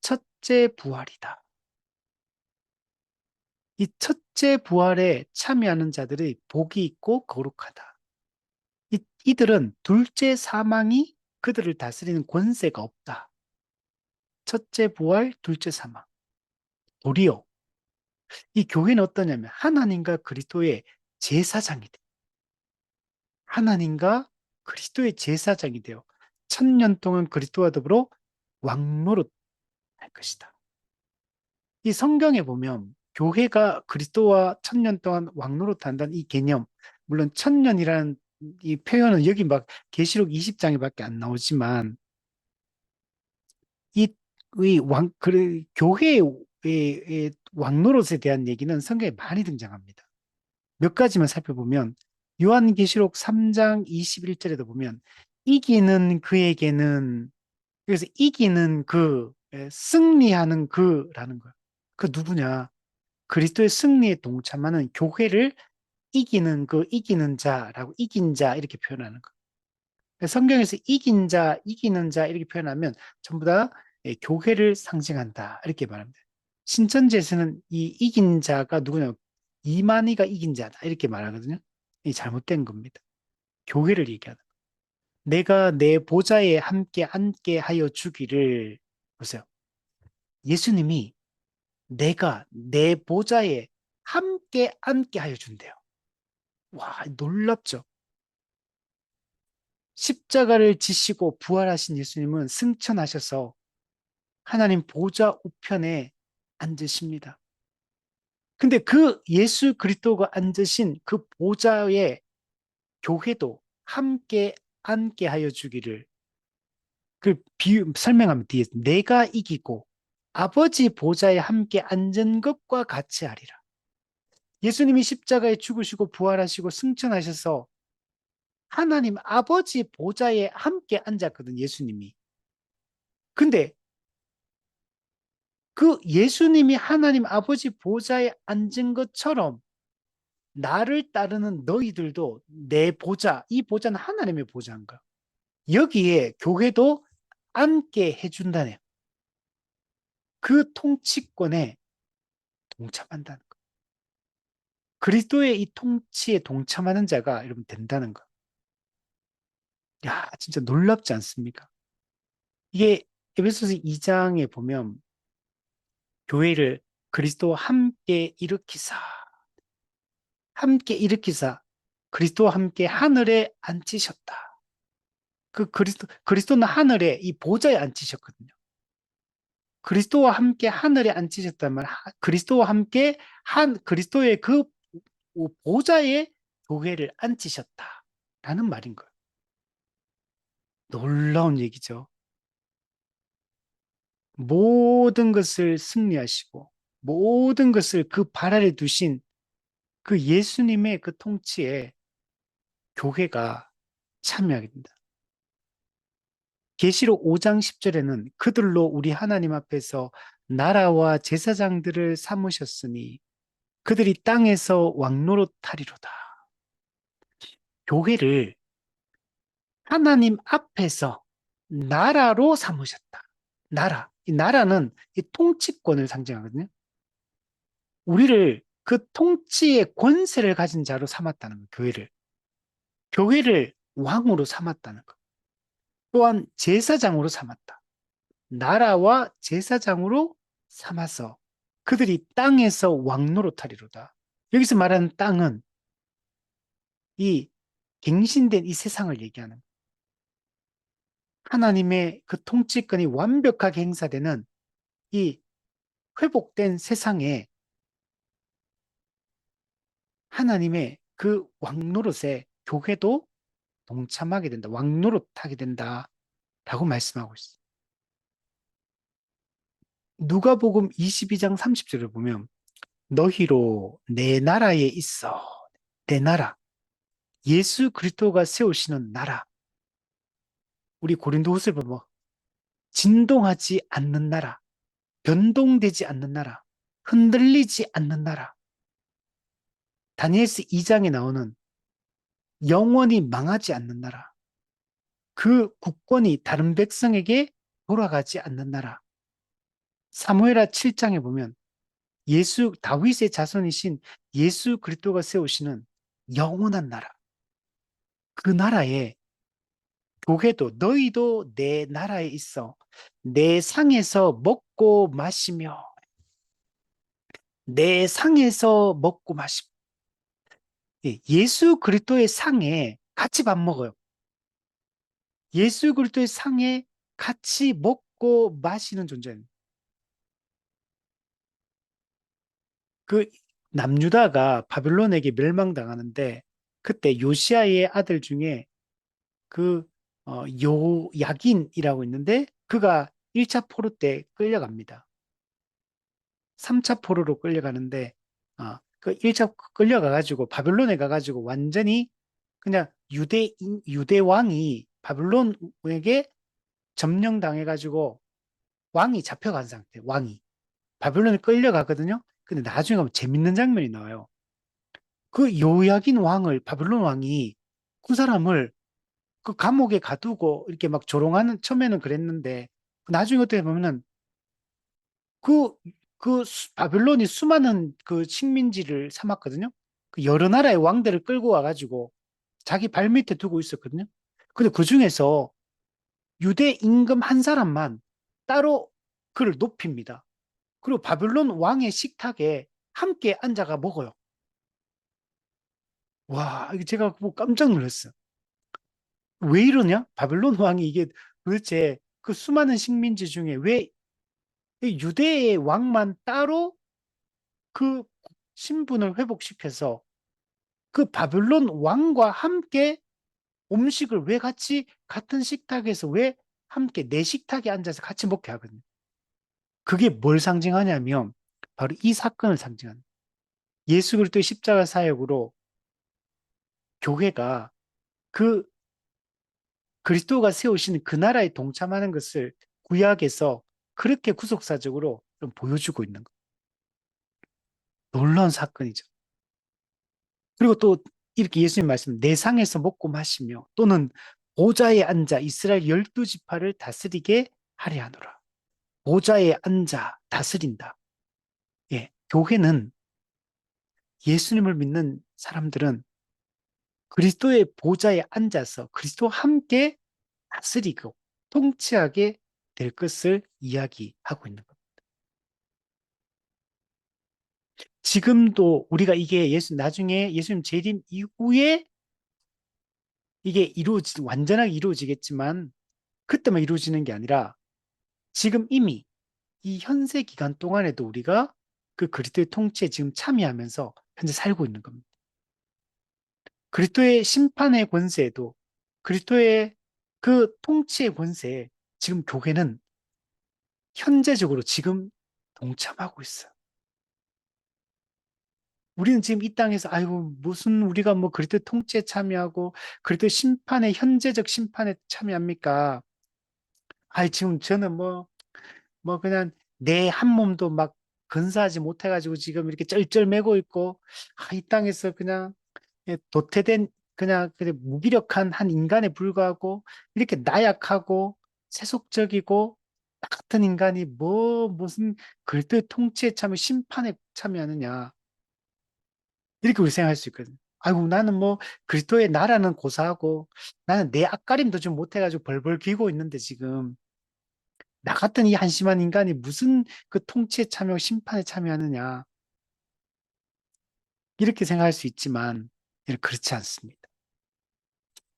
첫째 부활이다. 이 첫째 부활에 참여하는 자들의 복이 있고 거룩하다. 이들은 둘째 사망이 그들을 다스리는 권세가 없다. 첫째 부활, 둘째 사망. 도리어 이 교회는 어떠냐면 하나님과 그리스도의 제사장이 돼. 하나님과 그리스도의 제사장이 되어 1000년 동안 그리스도와 더불어 왕노릇 할 것이다. 이 성경에 보면 교회가 그리스도와 1000년 동안 왕노릇 한다는 이 개념, 물론 1000년이라는 이 표현은 여기 막 계시록 20장에밖에 안 나오지만 교회의 왕노릇에 대한 얘기는 성경에 많이 등장합니다. 몇 가지만 살펴보면 요한계시록 3장 21절에도 보면 이기는 그에게는 그래서 이기는 그 승리하는 그라는 거야. 그 누구냐? 그리스도의 승리에 동참하는 교회를 이기는 그 이기는 자라고 이긴 자 이렇게 표현하는 거. 성경에서 이긴 자, 이기는 자 이렇게 표현하면 전부 다 교회를 상징한다 이렇게 말합니다. 신천지에서는 이 이긴 자가 누구냐? 이만희가 이긴 자다 이렇게 말하거든요. 이 잘못된 겁니다. 교회를 얘기하는 거. 내가 내 보좌에 함께 앉게 하여 주기를 보세요. 예수님이 내가 내 보좌에 함께 앉게 하여 준대요. 와, 놀랍죠? 십자가를 지시고 부활하신 예수님은 승천하셔서 하나님 보좌 우편에 앉으십니다. 근데 그 예수 그리스도가 앉으신 그 보좌에 교회도 함께 앉게 하여 주기를 설명하면 뒤에 내가 이기고 아버지 보좌에 함께 앉은 것과 같이 하리라. 예수님이 십자가에 죽으시고 부활하시고 승천하셔서 하나님 아버지 보좌에 함께 앉았거든, 예수님이. 근데 그 예수님이 하나님 아버지 보좌에 앉은 것처럼 나를 따르는 너희들도 내 보좌, 이 보좌는 하나님의 보좌인 거야. 여기에 교회도 앉게 해준다네요. 그 통치권에 동참한다는 거. 그리스도의 이 통치에 동참하는 자가 여러분 된다는 거. 야, 진짜 놀랍지 않습니까? 이게 에베소서 2장에 보면 교회를 그리스도와 함께 일으키사 그리스도와 함께 하늘에 앉히셨다. 그리스도는 하늘에 이 보좌에 앉히셨거든요. 그리스도와 함께 하늘에 앉히셨다면 그리스도와 함께 한 그리스도의 그 보좌에 교회를 앉히셨다라는 말인 거예요. 놀라운 얘기죠. 모든 것을 승리하시고 모든 것을 그 발 아래 두신 그 예수님의 그 통치에 교회가 참여하게 된다. 계시록 5장 10절에는 그들로 우리 하나님 앞에서 나라와 제사장들을 삼으셨으니 그들이 땅에서 왕노릇하리로다. 교회를 하나님 앞에서 나라로 삼으셨다. 나라. 이 나라는 이 통치권을 상징하거든요. 우리를 그 통치의 권세를 가진 자로 삼았다는 거예요. 교회를. 교회를 왕으로 삼았다는 것. 또한 제사장으로 삼았다. 나라와 제사장으로 삼아서 그들이 땅에서 왕노릇하리로다. 여기서 말하는 땅은 이 갱신된 이 세상을 얘기하는 거예요. 하나님의 그 통치권이 완벽하게 행사되는 이 회복된 세상에 하나님의 그 왕노릇에 교회도 동참하게 된다. 왕노릇하게 된다라고 말씀하고 있어요. 누가복음 22장 30절을 보면 너희로 내 나라에 있어. 내 나라. 예수 그리스도가 세우시는 나라. 우리 고린도후서를 보면 진동하지 않는 나라. 변동되지 않는 나라. 흔들리지 않는 나라. 다니엘서 2장에 나오는 영원히 망하지 않는 나라. 그 국권이 다른 백성에게 돌아가지 않는 나라. 사무엘하 7장에 보면 예수 다윗의 자손이신 예수 그리스도가 세우시는 영원한 나라. 그 나라에 교회도 너희도 내 나라에 있어 내 상에서 먹고 마시며 내 상에서 먹고 마시며 예수 그리스도의 상에 같이 밥 먹어요. 예수 그리스도의 상에 같이 먹고 마시는 존재입니다. 그 남유다가 바빌론에게 멸망당하는데 그때 요시아의 아들 중에 그 요야긴이라고 있는데 그가 1차 포로 때 끌려갑니다. 3차 포로로 끌려가는데 그 1차 끌려가가지고 바빌론에 가가지고 완전히 그냥 유대 왕이 바빌론에게 점령당해가지고 왕이 잡혀간 상태. 왕이 바빌론에 끌려가거든요. 근데 나중에 가면 재밌는 장면이 나와요. 그 요야긴 왕을 바빌론 왕이 그 사람을 그 감옥에 가두고 이렇게 막 조롱하는 처음에는 그랬는데 나중에 어떻게 보면은 그, 바빌론이 수많은 그 식민지를 삼았거든요. 그 여러 나라의 왕들을 끌고 와가지고 자기 발 밑에 두고 있었거든요. 근데 그 중에서 유대 임금 한 사람만 따로 그를 높입니다. 그리고 바빌론 왕의 식탁에 함께 앉아가 먹어요. 와, 이게 제가 보고 깜짝 놀랐어요. 왜 이러냐? 바빌론 왕이 이게 도대체 그 수많은 식민지 중에 왜 유대의 왕만 따로 그 신분을 회복시켜서 그 바빌론 왕과 함께 음식을 왜 같이 같은 식탁에서 왜 함께 내 식탁에 앉아서 같이 먹게 하거든요. 그게 뭘 상징하냐면 바로 이 사건을 상징하는 예수 그리스도의 십자가 사역으로 교회가 그 그리스도가 세우신 그 나라에 동참하는 것을 구약에서 그렇게 구속사적으로 좀 보여주고 있는 거. 놀라운 사건이죠. 그리고 또 이렇게 예수님 말씀 내 상에서 먹고 마시며 또는 보좌에 앉아 이스라엘 12지파를 다스리게 하려 하노라. 보좌에 앉아 다스린다. 예, 교회는 예수님을 믿는 사람들은 그리스도의 보좌에 앉아서 그리스도와 함께 다스리고 통치하게 될 것을 이야기하고 있는 겁니다. 지금도 우리가 이게 나중에 예수님 재림 이후에 이게 완전하게 이루어지겠지만 그때만 이루어지는 게 아니라 지금 이미 이 현세 기간 동안에도 우리가 그 그리스도의 통치에 지금 참여하면서 현재 살고 있는 겁니다. 그리스도의 심판의 권세에도 그리스도의 그 통치의 권세에 지금 교회는 현재적으로 지금 동참하고 있어요. 우리는 지금 이 땅에서 아이고 무슨 우리가 뭐 그리스도의 통치에 참여하고 그리스도의 심판에 현재적 심판에 참여합니까? 아이 지금 저는 뭐 그냥 내 한 몸도 막 근사하지 못해가지고 지금 이렇게 쩔쩔매고 있고 이 땅에서 그냥 도태된 그냥 무기력한 한 인간에 불과하고 이렇게 나약하고 세속적이고 나 같은 인간이 뭐 무슨 그리스도의 통치에 참여 심판에 참여하느냐 이렇게 우리 생각할 수 있거든. 아이고 나는 뭐 그리스도의 나라는 고사하고 나는 내 앞가림도 좀 못해가지고 벌벌 기고 있는데 지금 나 같은 이 한심한 인간이 무슨 그 통치에 참여 심판에 참여하느냐 이렇게 생각할 수 있지만 그렇지 않습니다.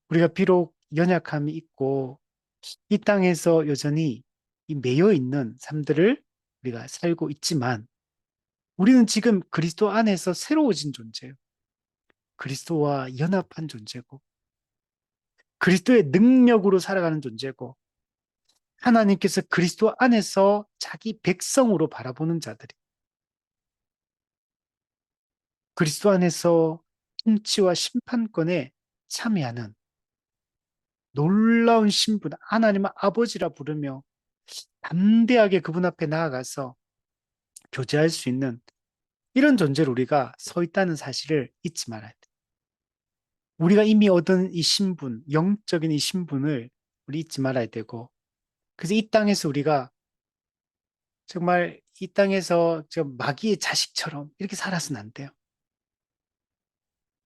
우리가 비록 연약함이 있고 이 땅에서 여전히 이 매여 있는 삶들을 우리가 살고 있지만 우리는 지금 그리스도 안에서 새로워진 존재예요. 그리스도와 연합한 존재고 그리스도의 능력으로 살아가는 존재고 하나님께서 그리스도 안에서 자기 백성으로 바라보는 자들이 그리스도 안에서 통치와 심판권에 참여하는 놀라운 신분, 하나님을 아버지라 부르며 담대하게 그분 앞에 나아가서 교제할 수 있는 이런 존재로 우리가 서 있다는 사실을 잊지 말아야 돼. 우리가 이미 얻은 이 신분, 영적인 이 신분을 우리 잊지 말아야 되고, 그래서 이 땅에서 우리가 정말 이 땅에서 마귀의 자식처럼 이렇게 살아서는 안 돼요.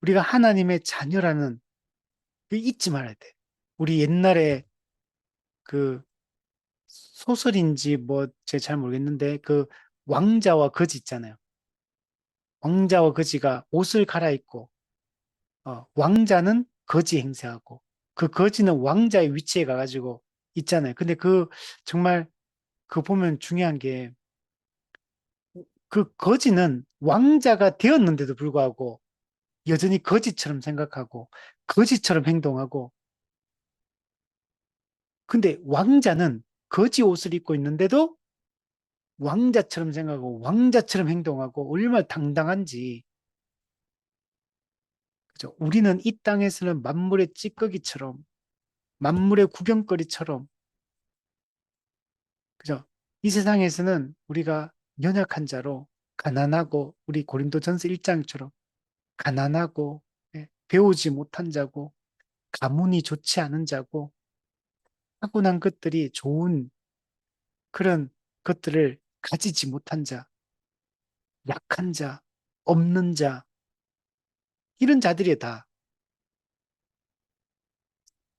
우리가 하나님의 자녀라는 그 잊지 말아야 돼. 우리 옛날에 그 소설인지 뭐 제가 잘 모르겠는데 그 왕자와 거지 있잖아요. 왕자와 거지가 옷을 갈아입고 왕자는 거지 행세하고 그 거지는 왕자의 위치에 가가지고 있잖아요. 근데 그 정말 그 보면 중요한 게 그 거지는 왕자가 되었는데도 불구하고 여전히 거지처럼 생각하고 거지처럼 행동하고 근데 왕자는 거지 옷을 입고 있는데도 왕자처럼 생각하고 왕자처럼 행동하고 얼마나 당당한지 그죠? 우리는 이 땅에서는 만물의 찌꺼기처럼 만물의 구경거리처럼 그죠? 이 세상에서는 우리가 연약한 자로 가난하고 우리 고린도전서 1장처럼 가난하고 배우지 못한 자고 가문이 좋지 않은 자고 타고난 것들이 좋은 그런 것들을 가지지 못한 자, 약한 자, 없는 자 이런 자들이 다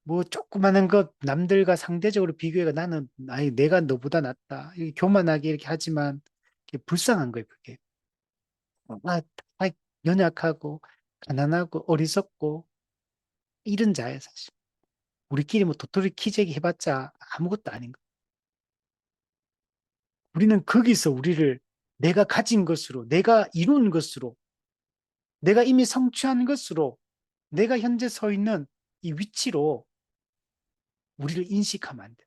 뭐 조그마한 것 남들과 상대적으로 비교해가 나는 아니 내가 너보다 낫다 이렇게 교만하게 이렇게 하지만 이게 불쌍한 거예요 그게 다 연약하고 가난하고 어리석고 이런 자예요 사실 우리끼리 뭐 도토리 키재기 해봤자 아무것도 아닌 거 우리는 거기서 우리를 내가 가진 것으로 내가 이룬 것으로 내가 이미 성취한 것으로 내가 현재 서 있는 이 위치로 우리를 인식하면 안 돼.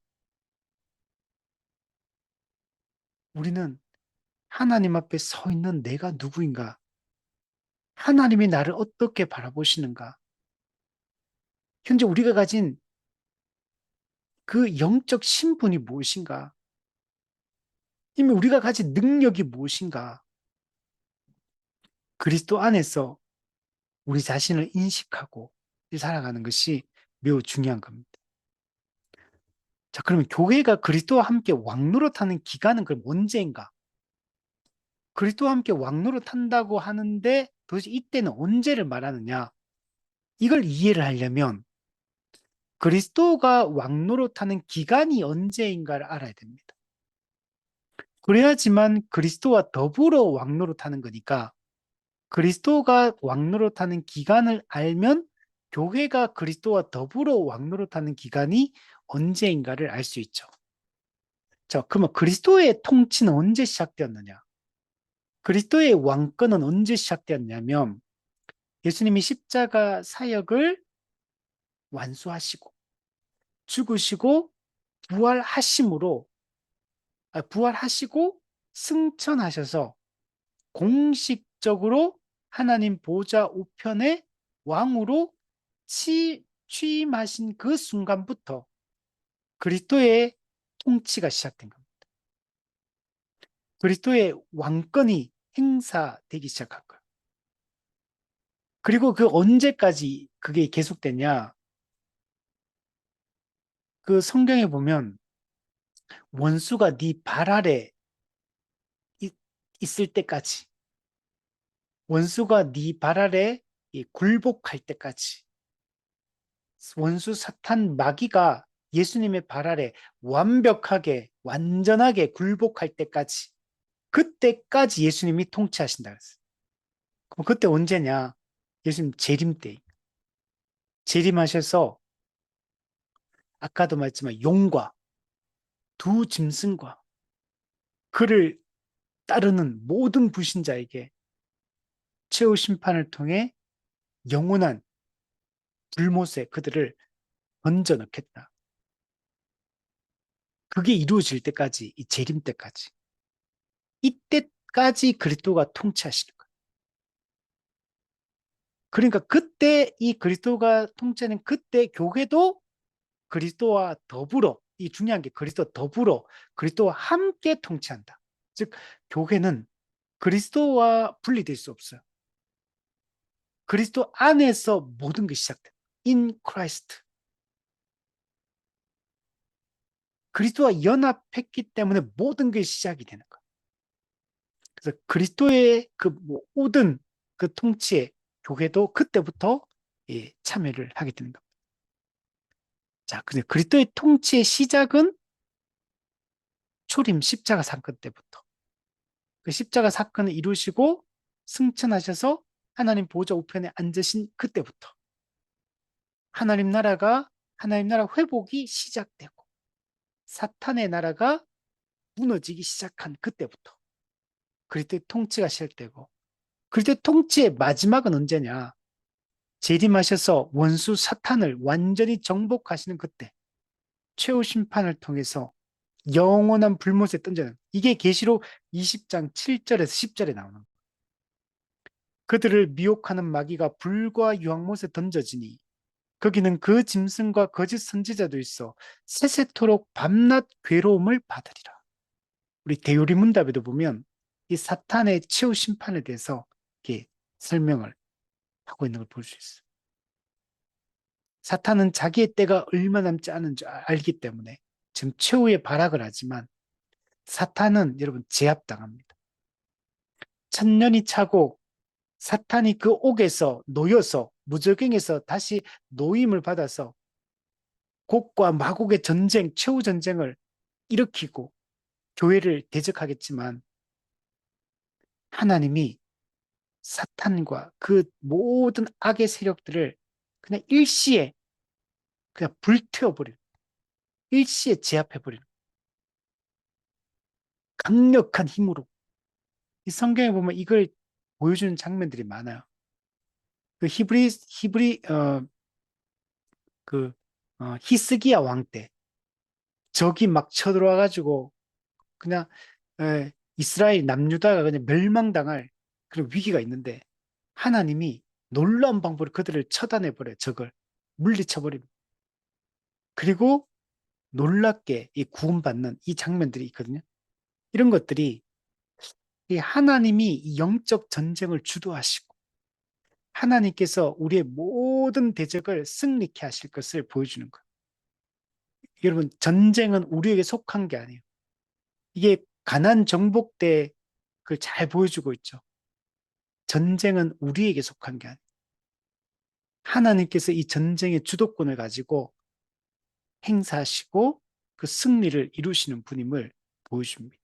우리는 하나님 앞에 서 있는 내가 누구인가? 하나님이 나를 어떻게 바라보시는가? 현재 우리가 가진 그 영적 신분이 무엇인가? 이미 우리가 가진 능력이 무엇인가? 그리스도 안에서 우리 자신을 인식하고 살아가는 것이 매우 중요한 겁니다. 자, 그러면 교회가 그리스도와 함께 왕노릇하는 기간은 그럼 언제인가? 그리스도와 함께 왕노릇한다고 하는데 도대체 이때는 언제를 말하느냐? 이걸 이해를 하려면 그리스도가 왕노릇하는 기간이 언제인가를 알아야 됩니다. 그래야지만 그리스도와 더불어 왕노릇하는 거니까 그리스도가 왕노릇하는 기간을 알면 교회가 그리스도와 더불어 왕노릇하는 기간이 언제인가를 알 수 있죠. 자, 그러면 그리스도의 통치는 언제 시작되었느냐? 그리스도의 왕권은 언제 시작되었냐면 예수님이 십자가 사역을 완수하시고 죽으시고 부활하심으로 부활하시고 승천하셔서 공식적으로 하나님 보좌 우편의 왕으로 취임하신 그 순간부터 그리스도의 통치가 시작된 겁니다. 그리스도의 왕권이 행사되기 시작한 거예요. 그리고 그 언제까지 그게 계속되냐? 그 성경에 보면 원수가 네 발 아래 있을 때까지, 원수가 네 발 아래 굴복할 때까지, 원수 사탄 마귀가 예수님의 발 아래 완벽하게 완전하게 굴복할 때까지, 그때까지 예수님이 통치하신다 그랬어요. 그럼 그때 언제냐? 예수님 재림 때. 재림하셔서 아까도 말했지만 용과 두 짐승과 그를 따르는 모든 불신자에게 최후 심판을 통해 영원한 불못에 그들을 던져 넣겠다. 그게 이루어질 때까지, 이 재림 때까지. 이때까지 그리스도가 통치하시는 거예요. 그러니까 그때 이 그리스도가 통치하는 그때 교회도 그리스도와 더불어, 이 중요한 게 그리스도 더불어 그리스도와 함께 통치한다. 즉 교회는 그리스도와 분리될 수 없어요. 그리스도 안에서 모든 게 시작돼요. In Christ. 그리스도와 연합했기 때문에 모든 게 시작이 되는 거예요. 그래서 그리스도의 그 모든 그 통치에 교회도 그때부터 참여를 하게 되는 겁니다. 자, 근데 그리스도의 통치의 시작은 초림 십자가 사건 때부터. 그 십자가 사건을 이루시고 승천하셔서 하나님 보좌 우편에 앉으신 그때부터 하나님 나라 회복이 시작되고 사탄의 나라가 무너지기 시작한 그때부터 그리스도의 통치가 시작되고 그리스도의 통치의 마지막은 언제냐? 재림하셔서 원수 사탄을 완전히 정복하시는 그때 최후 심판을 통해서 영원한 불못에 던져는 이게 계시록 20장 7절에서 10절에 나오는 거예요. 그들을 미혹하는 마귀가 불과 유황못에 던져지니 거기는 그 짐승과 거짓 선지자도 있어 세세토록 밤낮 괴로움을 받으리라. 우리 대요리 문답에도 보면 이 사탄의 최후 심판에 대해서 이렇게 설명을 하고 있는 걸 볼 수 있어요. 사탄은 자기의 때가 얼마 남지 않은 줄 알기 때문에 지금 최후의 발악을 하지만 사탄은 여러분 제압당합니다. 천년이 차고 사탄이 그 옥에서 놓여서 무적행에서 다시 노임을 받아서 곡과 마곡의 전쟁, 최후 전쟁을 일으키고 교회를 대적하겠지만 하나님이 사탄과 그 모든 악의 세력들을 그냥 일시에 그냥 불태워버리는, 일시에 제압해버리는 강력한 힘으로 이 성경에 보면 이걸 보여주는 장면들이 많아요. 그 그 히스기야 왕 때 적이 막 쳐들어와가지고 그냥 이스라엘 남유다가 그냥 멸망당할 그런 위기가 있는데 하나님이 놀라운 방법으로 그들을 처단해버려요. 적을 물리쳐버립니다. 그리고 놀랍게 이 구원받는 이 장면들이 있거든요. 이런 것들이 이 하나님이 이 영적 전쟁을 주도하시고 하나님께서 우리의 모든 대적을 승리케 하실 것을 보여주는 거예요. 여러분, 전쟁은 우리에게 속한 게 아니에요. 이게 가난 정복 때 그걸 잘 보여주고 있죠. 전쟁은 우리에게 속한 게 아니에요. 하나님께서 이 전쟁의 주도권을 가지고 행사하시고 그 승리를 이루시는 분임을 보여줍니다.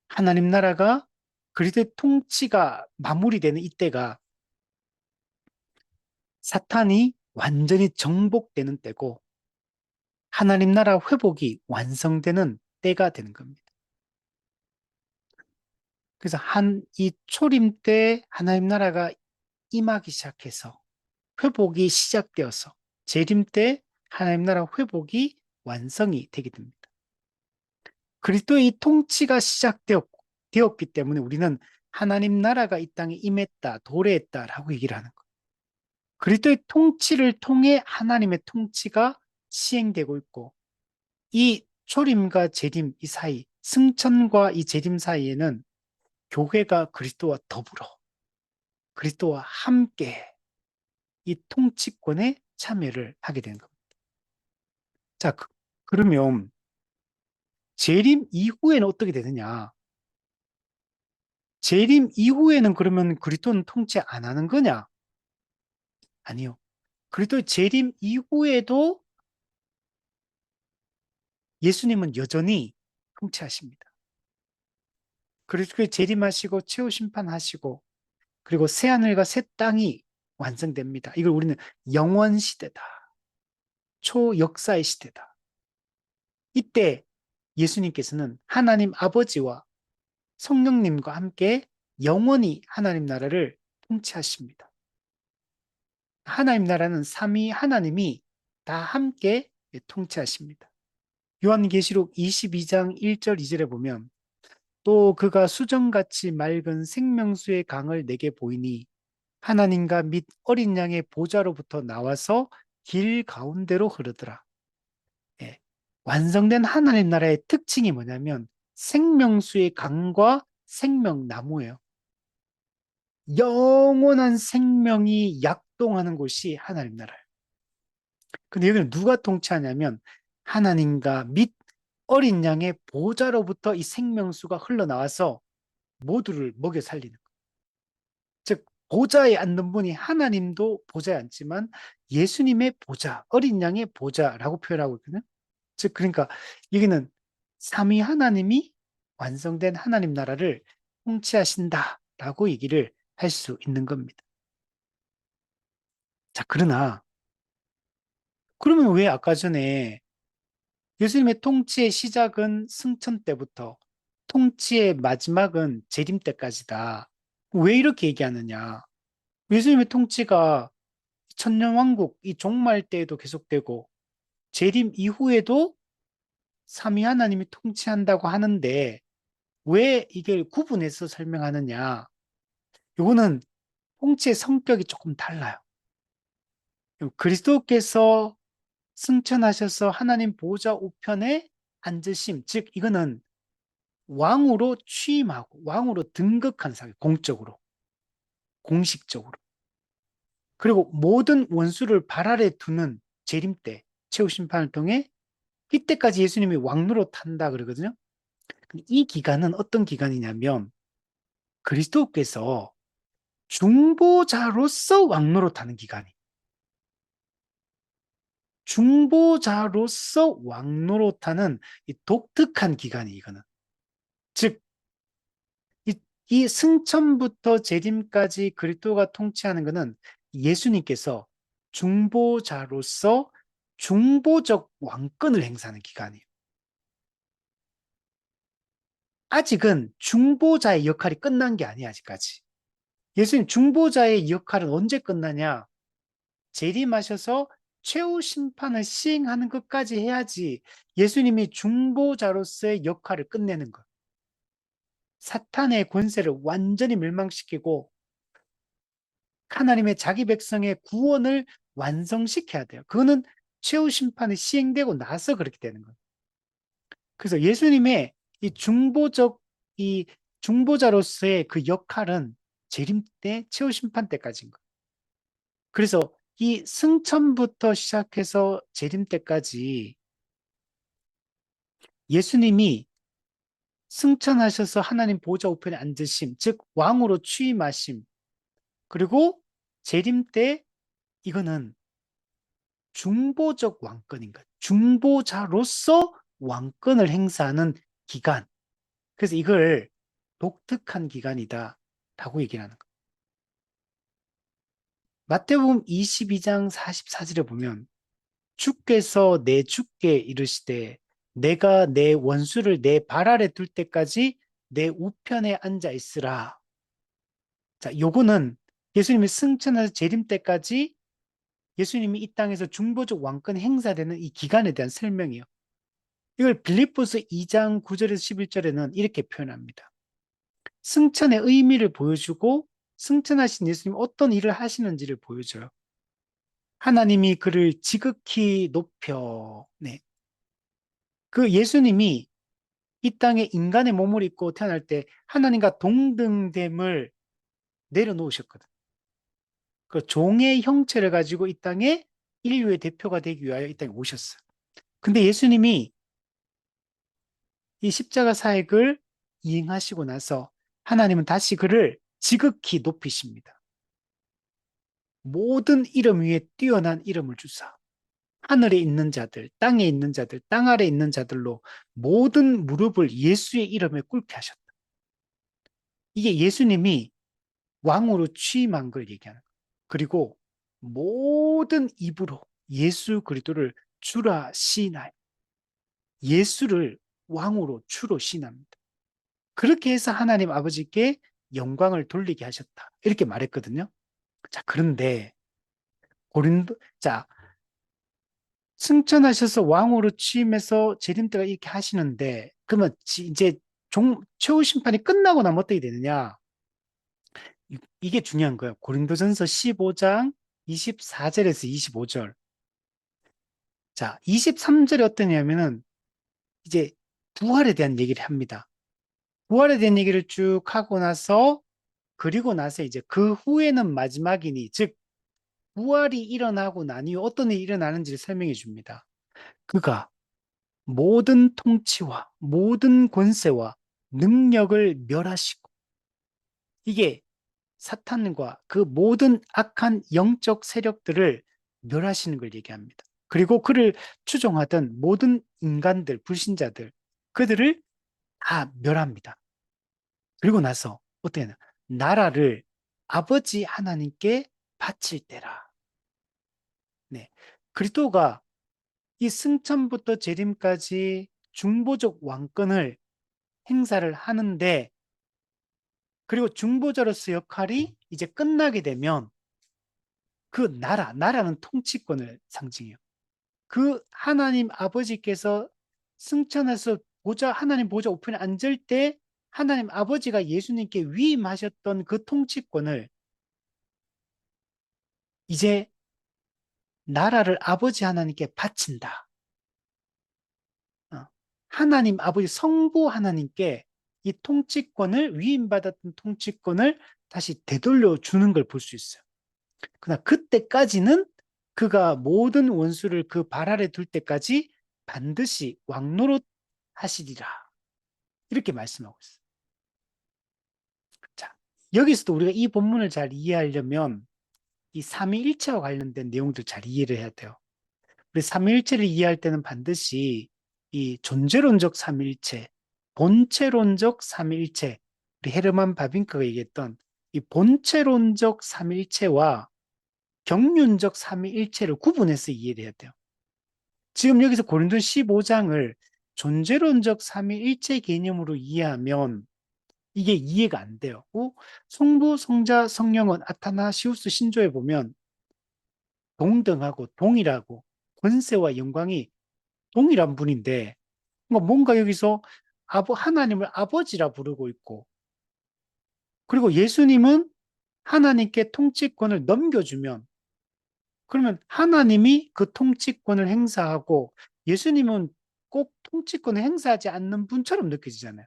하나님 나라가 그리스도의 통치가 마무리되는 이때가 사탄이 완전히 정복되는 때고 하나님 나라 회복이 완성되는 때가 되는 겁니다. 그래서 이 초림 때 하나님 나라가 임하기 시작해서 회복이 시작되어서 재림 때 하나님 나라 회복이 완성이 되게 됩니다. 그리스도의 통치가 되었기 때문에 우리는 하나님 나라가 이 땅에 임했다, 도래했다라고 얘기를 하는 거예요. 그리스도의 통치를 통해 하나님의 통치가 시행되고 있고 이 초림과 재림 이 사이, 승천과 이 재림 사이에는 교회가 그리스도와 더불어 그리스도와 함께 이 통치권에 참여를 하게 되는 겁니다. 자, 그러면 재림 이후에는 어떻게 되느냐? 재림 이후에는 그러면 그리스도는 통치 안 하는 거냐? 아니요. 그리스도의 재림 이후에도 예수님은 여전히 통치하십니다. 그리스도의 재림하시고 최후 심판하시고 그리고 새 하늘과 새 땅이 완성됩니다. 이걸 우리는 영원 시대다. 초역사의 시대다. 이때 예수님께서는 하나님 아버지와 성령님과 함께 영원히 하나님 나라를 통치하십니다. 하나님 나라는 삼위 하나님이 다 함께 통치하십니다. 요한계시록 22장 1절 2절에 보면 또 그가 수정같이 맑은 생명수의 강을 내게 보이니 하나님과 및 어린 양의 보좌로부터 나와서 길 가운데로 흐르더라. 예. 완성된 하나님 나라의 특징이 뭐냐면 생명수의 강과 생명나무예요. 영원한 생명이 약동하는 곳이 하나님 나라예요. 근데 여기는 누가 통치하냐면 하나님과 및 어린 양의 보좌로부터 이 생명수가 흘러나와서 모두를 먹여 살리는 거예요. 즉 보좌에 앉는 분이 하나님도 보좌에 앉지만 예수님의 보좌, 어린 양의 보좌라고 표현하고 있거든요. 즉 그러니까 여기는 삼위 하나님이 완성된 하나님 나라를 통치하신다라고 얘기를 할 수 있는 겁니다. 자, 그러나 그러면 왜 아까 전에 예수님의 통치의 시작은 승천 때부터 통치의 마지막은 재림 때까지다. 왜 이렇게 얘기하느냐? 예수님의 통치가 천년왕국 이 종말 때에도 계속되고 재림 이후에도 삼위 하나님이 통치한다고 하는데 왜 이걸 구분해서 설명하느냐? 이거는 통치의 성격이 조금 달라요. 그리스도께서 승천하셔서 하나님 보좌 우편에 앉으심, 즉 이거는 왕으로 취임하고 왕으로 등극한 사회, 공적으로, 공식적으로. 그리고 모든 원수를 발 아래 두는 재림 때, 최후 심판을 통해 이때까지 예수님이 왕노로 탄다 그러거든요. 이 기간은 어떤 기간이냐면 그리스도께서 중보자로서 왕노로 타는 기간이. 중보자로서 왕노릇하는 이 독특한 기간이 이거는. 즉, 이 승천부터 재림까지 그리스도가 통치하는 것은 예수님께서 중보자로서 중보적 왕권을 행사하는 기간이에요. 아직은 중보자의 역할이 끝난 게 아니에요, 아직까지. 예수님 중보자의 역할은 언제 끝나냐? 재림하셔서 최후 심판을 시행하는 것까지 해야지 예수님이 중보자로서의 역할을 끝내는 것. 사탄의 권세를 완전히 멸망시키고 하나님의 자기 백성의 구원을 완성시켜야 돼요. 그거는 최후 심판이 시행되고 나서 그렇게 되는 거예요. 그래서 예수님의 이 중보자로서의 그 역할은 재림 때, 최후 심판 때까지인 거예요. 그래서 이 승천부터 시작해서 재림 때까지 예수님이 승천하셔서 하나님 보좌 우편에 앉으심, 즉 왕으로 취임하심, 그리고 재림 때 이거는 중보적 왕권인 거예요. 중보자로서 왕권을 행사하는 기간. 그래서 이걸 독특한 기간이다 라고 얘기를 하는 거예요. 마태복음 22장 44절에 보면 주께서 내 주께 이르시되 내가 내 원수를 내 발 아래 둘 때까지 내 우편에 앉아 있으라. 자, 요거는 예수님이 승천해서 재림 때까지 예수님이 이 땅에서 중보적 왕권 행사되는 이 기간에 대한 설명이에요. 이걸 빌립보서 2장 9절에서 11절에는 이렇게 표현합니다. 승천의 의미를 보여주고 승천하신 예수님이 어떤 일을 하시는지를 보여줘요. 하나님이 그를 지극히 높여. 네. 그 예수님이 이 땅에 인간의 몸을 입고 태어날 때 하나님과 동등됨을 내려놓으셨거든. 그 종의 형체를 가지고 이 땅에 인류의 대표가 되기 위하여 이 땅에 오셨어요. 근데 예수님이 이 십자가 사역을 이행하시고 나서 하나님은 다시 그를 지극히 높이십니다. 모든 이름 위에 뛰어난 이름을 주사 하늘에 있는 자들, 땅에 있는 자들, 땅 아래 있는 자들로 모든 무릎을 예수의 이름에 꿇게 하셨다. 이게 예수님이 왕으로 취임한 걸 얘기하는 거예요. 그리고 모든 입으로 예수 그리스도를 주라 시인하여 예수를 왕으로 주로 시인합니다. 그렇게 해서 하나님 아버지께 영광을 돌리게 하셨다. 이렇게 말했거든요. 자, 그런데 자, 승천하셔서 왕으로 취임해서 재림 때가 이렇게 하시는데 그러면 이제 최후 심판이 끝나고 나면 어떻게 되느냐? 이게 중요한 거예요. 고린도전서 15장 24절에서 25절. 자, 23절에 어떠냐면은 이제 부활에 대한 얘기를 합니다. 부활에 대한 얘기를 쭉 하고 나서 그리고 나서 이제 그 후에는 마지막이니 즉 부활이 일어나고 난 이후 어떤 일이 일어나는지를 설명해 줍니다. 그가 모든 통치와 모든 권세와 능력을 멸하시고 이게 사탄과 그 모든 악한 영적 세력들을 멸하시는 걸 얘기합니다. 그리고 그를 추종하던 모든 인간들, 불신자들, 그들을 다 멸합니다. 그리고 나서 어떻게 하나? 나라를 아버지 하나님께 바칠 때라. 네. 그리스도가 이 승천부터 재림까지 중보적 왕권을 행사를 하는데 그리고 중보자로서 역할이 이제 끝나게 되면 그 나라는 통치권을 상징해요. 그 하나님 아버지께서 승천해서 하나님 보좌 우편에 앉을 때 하나님 아버지가 예수님께 위임하셨던 그 통치권을 이제 나라를 아버지 하나님께 바친다. 하나님 아버지 성부 하나님께 이 통치권을 위임받았던 통치권을 다시 되돌려 주는 걸 볼 수 있어요. 그러나 그때까지는 그가 모든 원수를 그 발 아래 둘 때까지 반드시 왕노릇 하시리라. 이렇게 말씀하고 있어요. 자, 여기서도 우리가 이 본문을 잘 이해하려면 이 삼위일체와 관련된 내용들 잘 이해를 해야 돼요. 우리 삼위일체를 이해할 때는 반드시 이 존재론적 삼위일체, 본체론적 삼위일체, 우리 헤르만 바빙크가 얘기했던 이 본체론적 삼위일체와 경륜적 삼위일체를 구분해서 이해를 해야 돼요. 지금 여기서 고린도 15장을 존재론적 삼위일체 개념으로 이해하면 이게 이해가 안 돼요. 성부, 성자, 성령은 아타나시우스 신조에 보면 동등하고 동일하고 권세와 영광이 동일한 분인데 뭔가 여기서 하나님을 아버지라 부르고 있고 그리고 예수님은 하나님께 통치권을 넘겨주면 그러면 하나님이 그 통치권을 행사하고 예수님은 꼭 통치권을 행사하지 않는 분처럼 느껴지잖아요.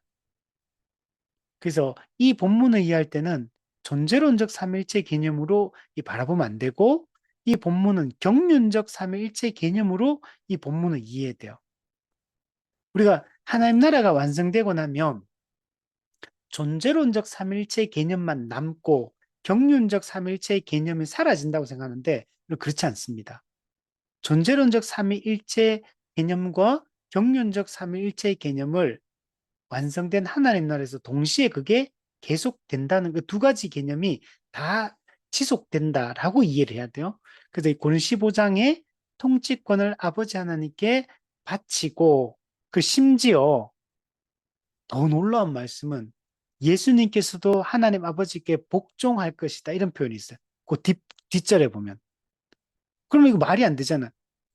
그래서 이 본문을 이해할 때는 존재론적 삼위일체 개념으로 바라보면 안 되고 이 본문은 경륜적 삼위일체 개념으로 이 본문을 이해해야 돼요. 우리가 하나님 나라가 완성되고 나면 존재론적 삼위일체 개념만 남고 경륜적 삼위일체 개념이 사라진다고 생각하는데 그렇지 않습니다. 존재론적 삼위일체 개념과 경륜적 삼위일체 개념을 완성된 하나님 나라에서 동시에 그게 계속된다는 그 두 가지 개념이 다 지속된다라고 이해를 해야 돼요. 그래서 고린 15장에 통치권을 아버지 하나님께 바치고, 그 심지어 더 놀라운 말씀은 예수님께서도 하나님 아버지께 복종할 것이다. 이런 표현이 있어요. 그 뒷절에 보면. 그러면 이거 말이 안 되잖아.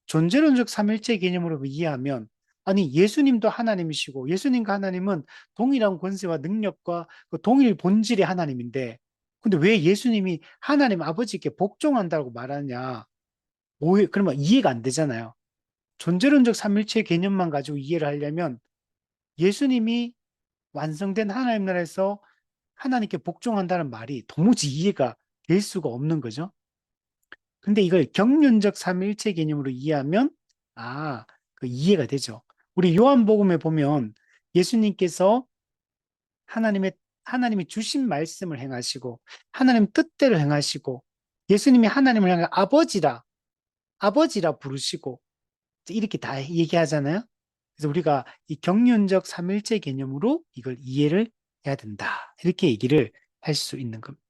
존재론적 삼일체 개념으로 이해하면, 아니, 예수님도 하나님이시고, 예수님과 하나님은 동일한 권세와 능력과 그 동일 본질의 하나님인데, 근데 왜 예수님이 하나님 아버지께 복종한다고 말하냐? 그러면 이해가 안 되잖아요. 존재론적 삼일체 개념만 가지고 이해를 하려면 예수님이 완성된 하나님 나라에서 하나님께 복종한다는 말이 도무지 이해가 될 수가 없는 거죠. 근데 이걸 경륜적 삼위일체 개념으로 이해하면 그 이해가 되죠. 우리 요한복음에 보면 예수님께서 하나님의 하나님이 주신 말씀을 행하시고 하나님 뜻대로 행하시고 예수님이 하나님을 향해 아버지라 부르시고 이렇게 다 얘기하잖아요. 그래서 우리가 이 경륜적 삼일체 개념으로 이걸 이해를 해야 된다. 이렇게 얘기를 할 수 있는 겁니다.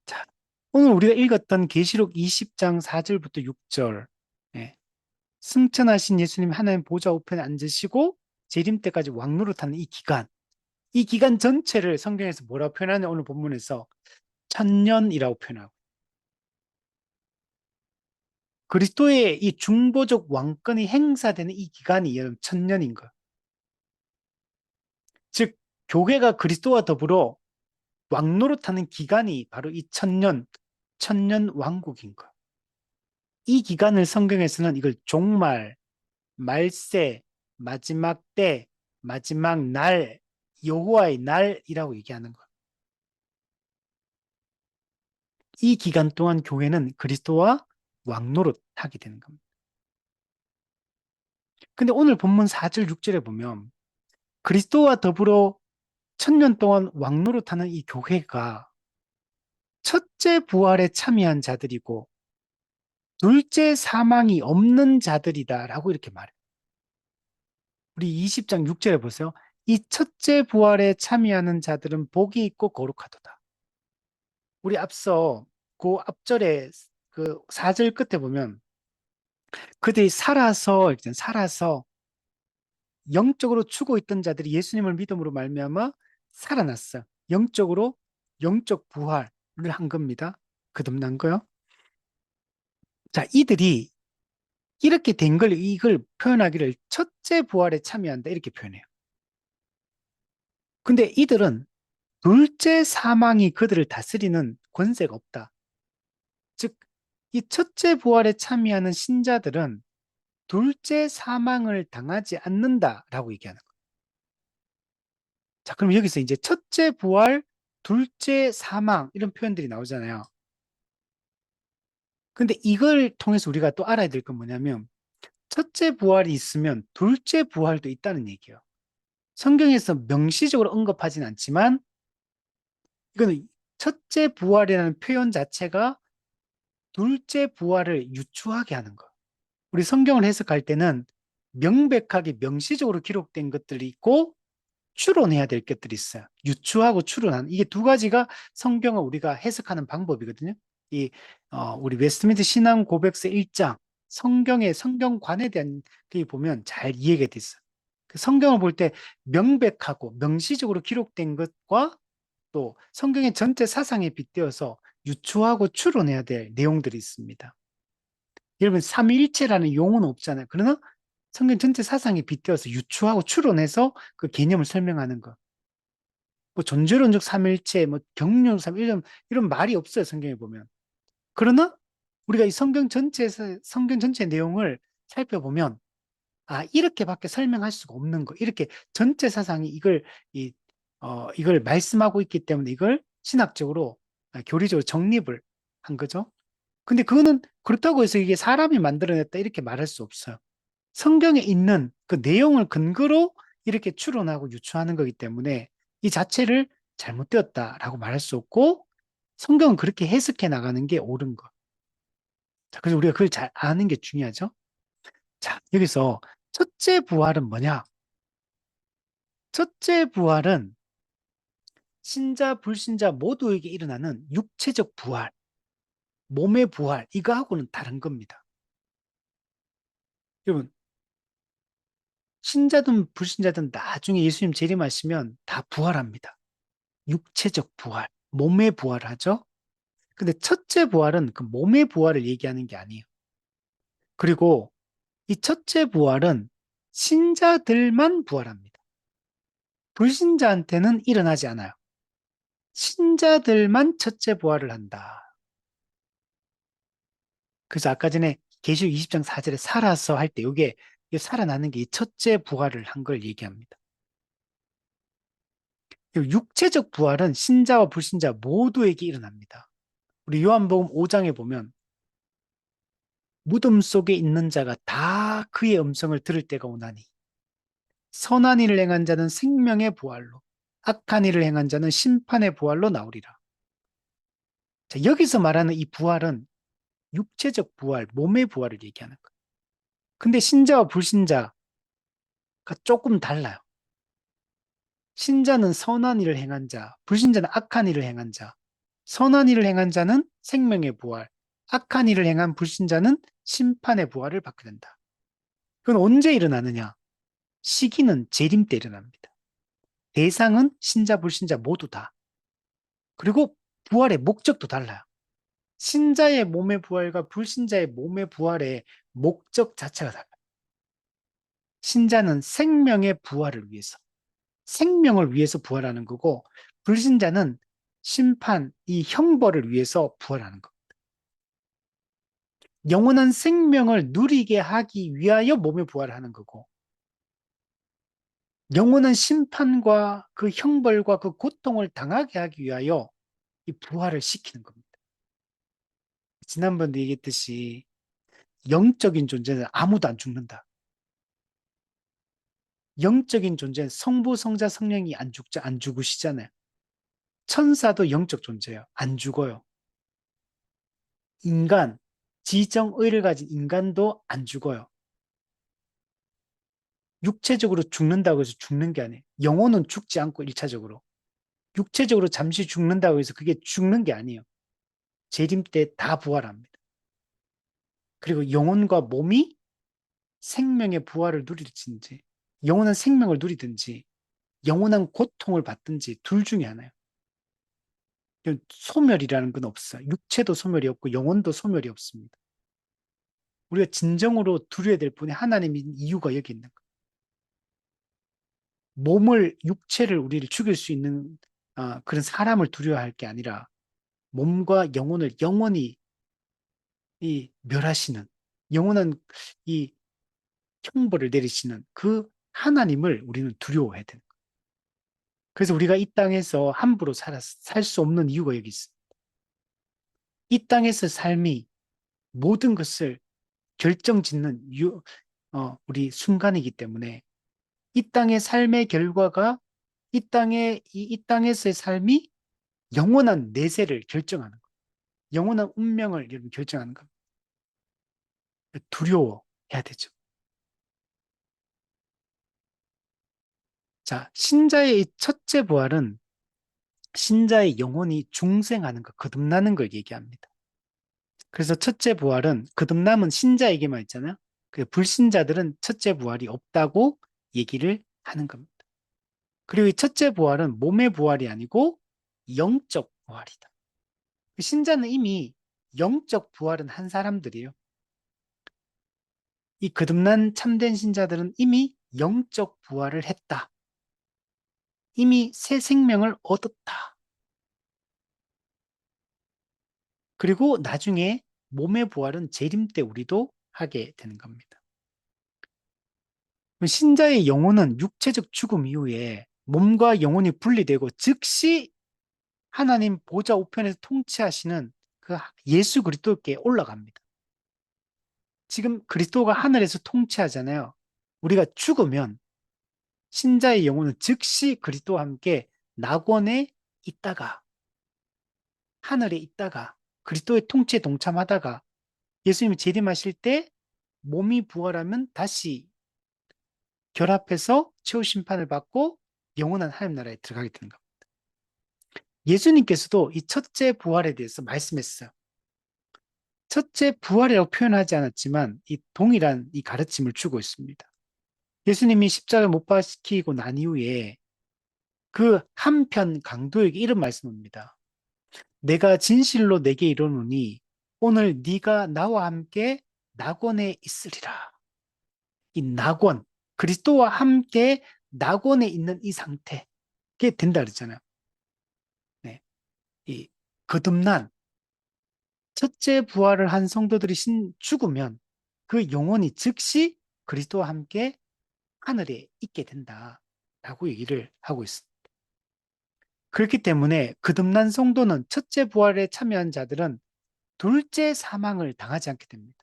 자, 오늘 우리가 읽었던 계시록 20장 4절부터 6절. 예, 승천하신 예수님 하나님 보좌 우편에 앉으시고 재림 때까지 왕노릇하는 이 기간 전체를 성경에서 뭐라고 표현하냐 오늘 본문에서 천년이라고 표현하고 그리스도의 이 중보적 왕권이 행사되는 이 기간이 여러분 천년인 거예요. 즉 교회가 그리스도와 더불어 왕노릇하는 기간이 바로 이 천년 왕국인 거예요. 이 기간을 성경에서는 이걸 종말, 말세, 마지막 때, 마지막 날, 여호와의 날이라고 얘기하는 거예요. 이 기간 동안 교회는 그리스도와 왕노릇하게 되는 겁니다. 근데 오늘 본문 4절, 6절에 보면 그리스도와 더불어 천년 동안 왕노릇하는 이 교회가 첫째 부활에 참여한 자들이고 둘째 사망이 없는 자들이다라고 이렇게 말해요. 우리 20장 6절에 보세요. 이 첫째 부활에 참여하는 자들은 복이 있고 거룩하도다. 우리 앞서 그 앞절에 그 4절 끝에 보면 그들이 살아서 영적으로 죽어 있던 자들이 예수님을 믿음으로 말미암아 살아났어요. 영적으로 영적 부활을 한 겁니다. 거듭난 거요. 자, 이들이 이렇게 된 걸 이걸 표현하기를 첫째 부활에 참여한다 이렇게 표현해요. 근데 이들은 둘째 사망이 그들을 다스리는 권세가 없다. 즉, 이 첫째 부활에 참여하는 신자들은 둘째 사망을 당하지 않는다라고 얘기하는 거예요. 자, 그럼 여기서 이제 첫째 부활, 둘째 사망 이런 표현들이 나오잖아요. 근데 이걸 통해서 우리가 또 알아야 될 건 뭐냐면 첫째 부활이 있으면 둘째 부활도 있다는 얘기예요. 성경에서 명시적으로 언급하진 않지만 이거는 첫째 부활이라는 표현 자체가 둘째 부활을 유추하게 하는 거. 우리 성경을 해석할 때는 명백하게 명시적으로 기록된 것들이 있고 추론해야 될 것들이 있어요. 유추하고 추론하는 이게 두 가지가 성경을 우리가 해석하는 방법이거든요. 우리 웨스트민스터 신앙 고백서 1장 성경의 성경관에 대한 게 보면 잘 이해가 돼 있어요. 그 성경을 볼 때 명백하고 명시적으로 기록된 것과 또 성경의 전체 사상에 빗대어서 유추하고 추론해야 될 내용들이 있습니다. 여러분 삼위일체라는 용어는 없잖아요. 그러나 성경 전체 사상에 빗대어서 유추하고 추론해서 그 개념을 설명하는 것. 뭐 존재론적 삼위일체, 뭐 경륜 삼위일체 이런 말이 없어요. 성경에 보면. 그러나 우리가 이 성경 전체 내용을 살펴보면 이렇게밖에 설명할 수가 없는 거. 이렇게 전체 사상이 이걸 말씀하고 있기 때문에 이걸 신학적으로 교리적으로 정립을 한 거죠. 근데 그거는 그렇다고 해서 이게 사람이 만들어냈다 이렇게 말할 수 없어요. 성경에 있는 그 내용을 근거로 이렇게 추론하고 유추하는 거기 때문에 이 자체를 잘못되었다라고 말할 수 없고 성경은 그렇게 해석해 나가는 게 옳은 거. 자, 그래서 우리가 그걸 잘 아는 게 중요하죠. 자, 여기서 첫째 부활은 뭐냐? 첫째 부활은 신자, 불신자 모두에게 일어나는 육체적 부활, 몸의 부활, 이거하고는 다른 겁니다. 여러분, 신자든 불신자든 나중에 예수님 재림하시면 다 부활합니다. 육체적 부활, 몸의 부활하죠? 근데 첫째 부활은 그 몸의 부활을 얘기하는 게 아니에요. 그리고 이 첫째 부활은 신자들만 부활합니다. 불신자한테는 일어나지 않아요. 신자들만 첫째 부활을 한다. 그래서 아까 전에 계시록 20장 4절에 살아서 할 때 이게 살아나는 게 이 첫째 부활을 한 걸 얘기합니다. 육체적 부활은 신자와 불신자 모두에게 일어납니다. 우리 요한복음 5장에 보면 무덤 속에 있는 자가 다 그의 음성을 들을 때가 오나니 선한 일을 행한 자는 생명의 부활로 악한 일을 행한 자는 심판의 부활로 나오리라. 자, 여기서 말하는 이 부활은 육체적 부활, 몸의 부활을 얘기하는 거예요. 근데 신자와 불신자가 조금 달라요. 신자는 선한 일을 행한 자, 불신자는 악한 일을 행한 자. 선한 일을 행한 자는 생명의 부활, 악한 일을 행한 불신자는 심판의 부활을 받게 된다. 그건 언제 일어나느냐? 시기는 재림 때 일어납니다. 대상은 신자, 불신자 모두 다. 그리고 부활의 목적도 달라요. 신자의 몸의 부활과 불신자의 몸의 부활의 목적 자체가 달라요. 신자는 생명의 부활을 위해서, 생명을 위해서 부활하는 거고, 불신자는 심판, 이 형벌을 위해서 부활하는 거. 영원한 생명을 누리게 하기 위하여 몸의 부활을 하는 거고, 영원한 심판과 그 형벌과 그 고통을 당하게 하기 위하여 이 부활을 시키는 겁니다. 지난번에 얘기했듯이 영적인 존재는 아무도 안 죽는다. 영적인 존재는 성부, 성자, 성령이 안 죽으시잖아요. 천사도 영적 존재예요. 안 죽어요. 인간, 지정의를 가진 인간도 안 죽어요. 육체적으로 죽는다고 해서 죽는 게 아니에요. 영혼은 죽지 않고 일차적으로. 육체적으로 잠시 죽는다고 해서 그게 죽는 게 아니에요. 재림 때 다 부활합니다. 그리고 영혼과 몸이 생명의 부활을 누리든지, 영원한 생명을 누리든지, 영원한 고통을 받든지 둘 중에 하나예요. 소멸이라는 건 없어요. 육체도 소멸이 없고 영혼도 소멸이 없습니다. 우리가 진정으로 두려워야 될 분이 하나님인 이유가 여기 있는 거예요. 몸을, 육체를 우리를 죽일 수 있는 그런 사람을 두려워할 게 아니라 몸과 영혼을 영원히 멸하시는, 영원한 이 형벌을 내리시는 그 하나님을 우리는 두려워해야 되는 거예요. 그래서 우리가 이 땅에서 함부로 살 수 없는 이유가 여기 있어요. 이 땅에서 삶이 모든 것을 결정짓는 우리 순간이기 때문에 이 땅의 삶의 결과가 이 땅에서의 삶이 영원한 내세를 결정하는 거예요. 영원한 운명을 결정하는 겁니다. 두려워해야 되죠. 자, 신자의 첫째 부활은 신자의 영혼이 중생하는 것, 거듭나는 걸 얘기합니다. 그래서 첫째 부활은 거듭남은 신자에게만 있잖아요. 그 불신자들은 첫째 부활이 없다고 얘기를 하는 겁니다. 그리고 이 첫째 부활은 몸의 부활이 아니고 영적 부활이다. 신자는 이미 영적 부활은 한 사람들이에요. 이 거듭난 참된 신자들은 이미 영적 부활을 했다. 이미 새 생명을 얻었다. 그리고 나중에 몸의 부활은 재림 때 우리도 하게 되는 겁니다. 신자의 영혼은 육체적 죽음 이후에 몸과 영혼이 분리되고 즉시 하나님 보좌 우편에서 통치하시는 그 예수 그리스도께 올라갑니다. 지금 그리스도가 하늘에서 통치하잖아요. 우리가 죽으면 신자의 영혼은 즉시 그리스도와 함께 낙원에 있다가 하늘에 있다가 그리스도의 통치에 동참하다가 예수님이 재림하실 때 몸이 부활하면 다시 결합해서 최후 심판을 받고 영원한 하나님 나라에 들어가게 되는 겁니다. 예수님께서도 이 첫째 부활에 대해서 말씀했어요. 첫째 부활이라고 표현하지 않았지만 이 동일한 이 가르침을 주고 있습니다. 예수님이 십자가에 못 박히고 난 이후에 그 한편 강도에게 이런 말씀입니다. 내가 진실로 내게 이르노니 오늘 네가 나와 함께 낙원에 있으리라. 이 낙원, 그리스도와 함께 낙원에 있는 이 상태, 그게 된다 그랬잖아요. 네. 이 거듭난 첫째 부활을 한 성도들이 죽으면 그 영혼이 즉시 그리스도와 함께 하늘에 있게 된다라고 얘기를 하고 있습니다. 그렇기 때문에 거듭난 성도는 첫째 부활에 참여한 자들은 둘째 사망을 당하지 않게 됩니다.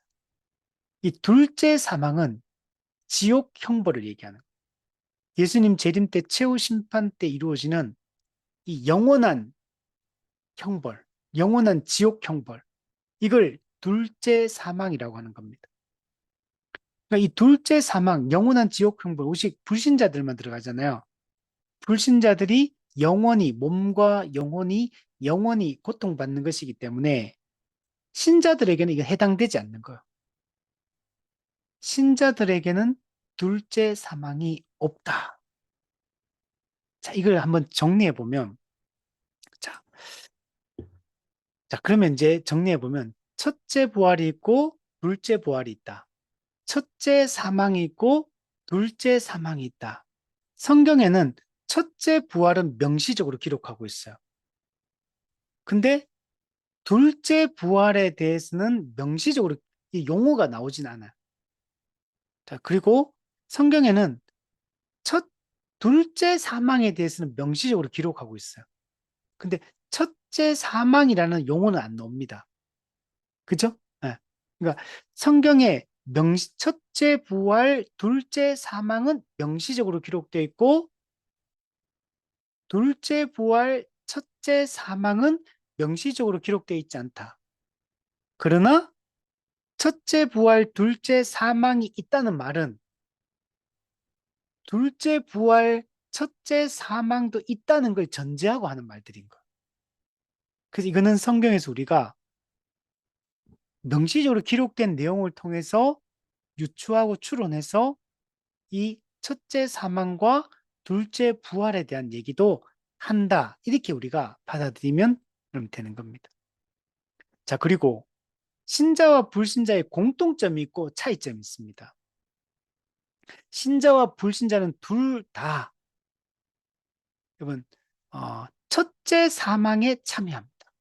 이 둘째 사망은 지옥 형벌을 얘기하는 거예요. 예수님 재림 때 최후 심판 때 이루어지는 이 영원한 형벌, 영원한 지옥 형벌, 이걸 둘째 사망이라고 하는 겁니다. 그러니까 이 둘째 사망, 영원한 지옥 형벌, 오직 불신자들만 들어가잖아요. 불신자들이 영원히, 몸과 영원히 고통받는 것이기 때문에 신자들에게는 이게 해당되지 않는 거예요. 신자들에게는 둘째 사망이 없다. 자, 이걸 한번 정리해 보면, 자, 그러면 이제 정리해 보면, 첫째 부활이 있고, 둘째 부활이 있다. 첫째 사망이 있고, 둘째 사망이 있다. 성경에는 첫째 부활은 명시적으로 기록하고 있어요. 근데 둘째 부활에 대해서는 명시적으로 이 용어가 나오진 않아요. 자, 그리고 성경에는 둘째 사망에 대해서는 명시적으로 기록하고 있어요. 근데 첫째 사망이라는 용어는 안 나옵니다. 그죠? 네. 그러니까 성경에 첫째 부활, 둘째 사망은 명시적으로 기록되어 있고, 둘째 부활, 첫째 사망은 명시적으로 기록되어 있지 않다. 그러나 첫째 부활, 둘째 사망이 있다는 말은 둘째 부활, 첫째 사망도 있다는 걸 전제하고 하는 말들인 거예요. 그래서 이거는 성경에서 우리가 명시적으로 기록된 내용을 통해서 유추하고 추론해서 이 첫째 사망과 둘째 부활에 대한 얘기도 한다. 이렇게 우리가 받아들이면 그럼 되는 겁니다. 자, 그리고 신자와 불신자의 공통점이 있고 차이점이 있습니다. 신자와 불신자는 둘 다, 여러분, 첫째 사망에 참여합니다.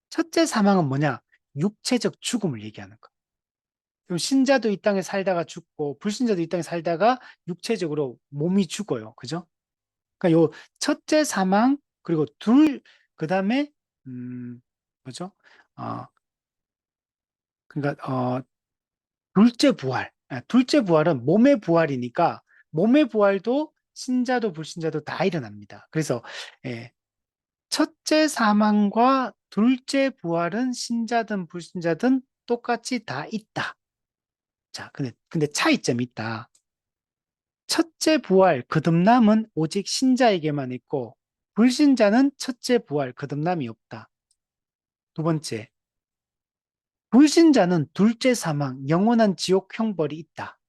첫째 사망은 뭐냐? 육체적 죽음을 얘기하는 거. 그럼 신자도 이 땅에 살다가 죽고, 불신자도 이 땅에 살다가 육체적으로 몸이 죽어요. 그죠? 그러니까 요 첫째 사망, 그리고 그 다음에, 뭐죠? 어, 그러니까, 둘째 부활. 둘째 부활은 몸의 부활이니까 몸의 부활도 신자도 불신자도 다 일어납니다. 그래서 예, 첫째 사망과 둘째 부활은 신자든 불신자든 똑같이 다 있다. 자, 근데 차이점이 있다. 첫째 부활, 거듭남은 오직 신자에게만 있고 불신자는 첫째 부활, 거듭남이 없다. 두 번째, 불신자는 둘째 사망, 영원한 지옥 형벌이 있다.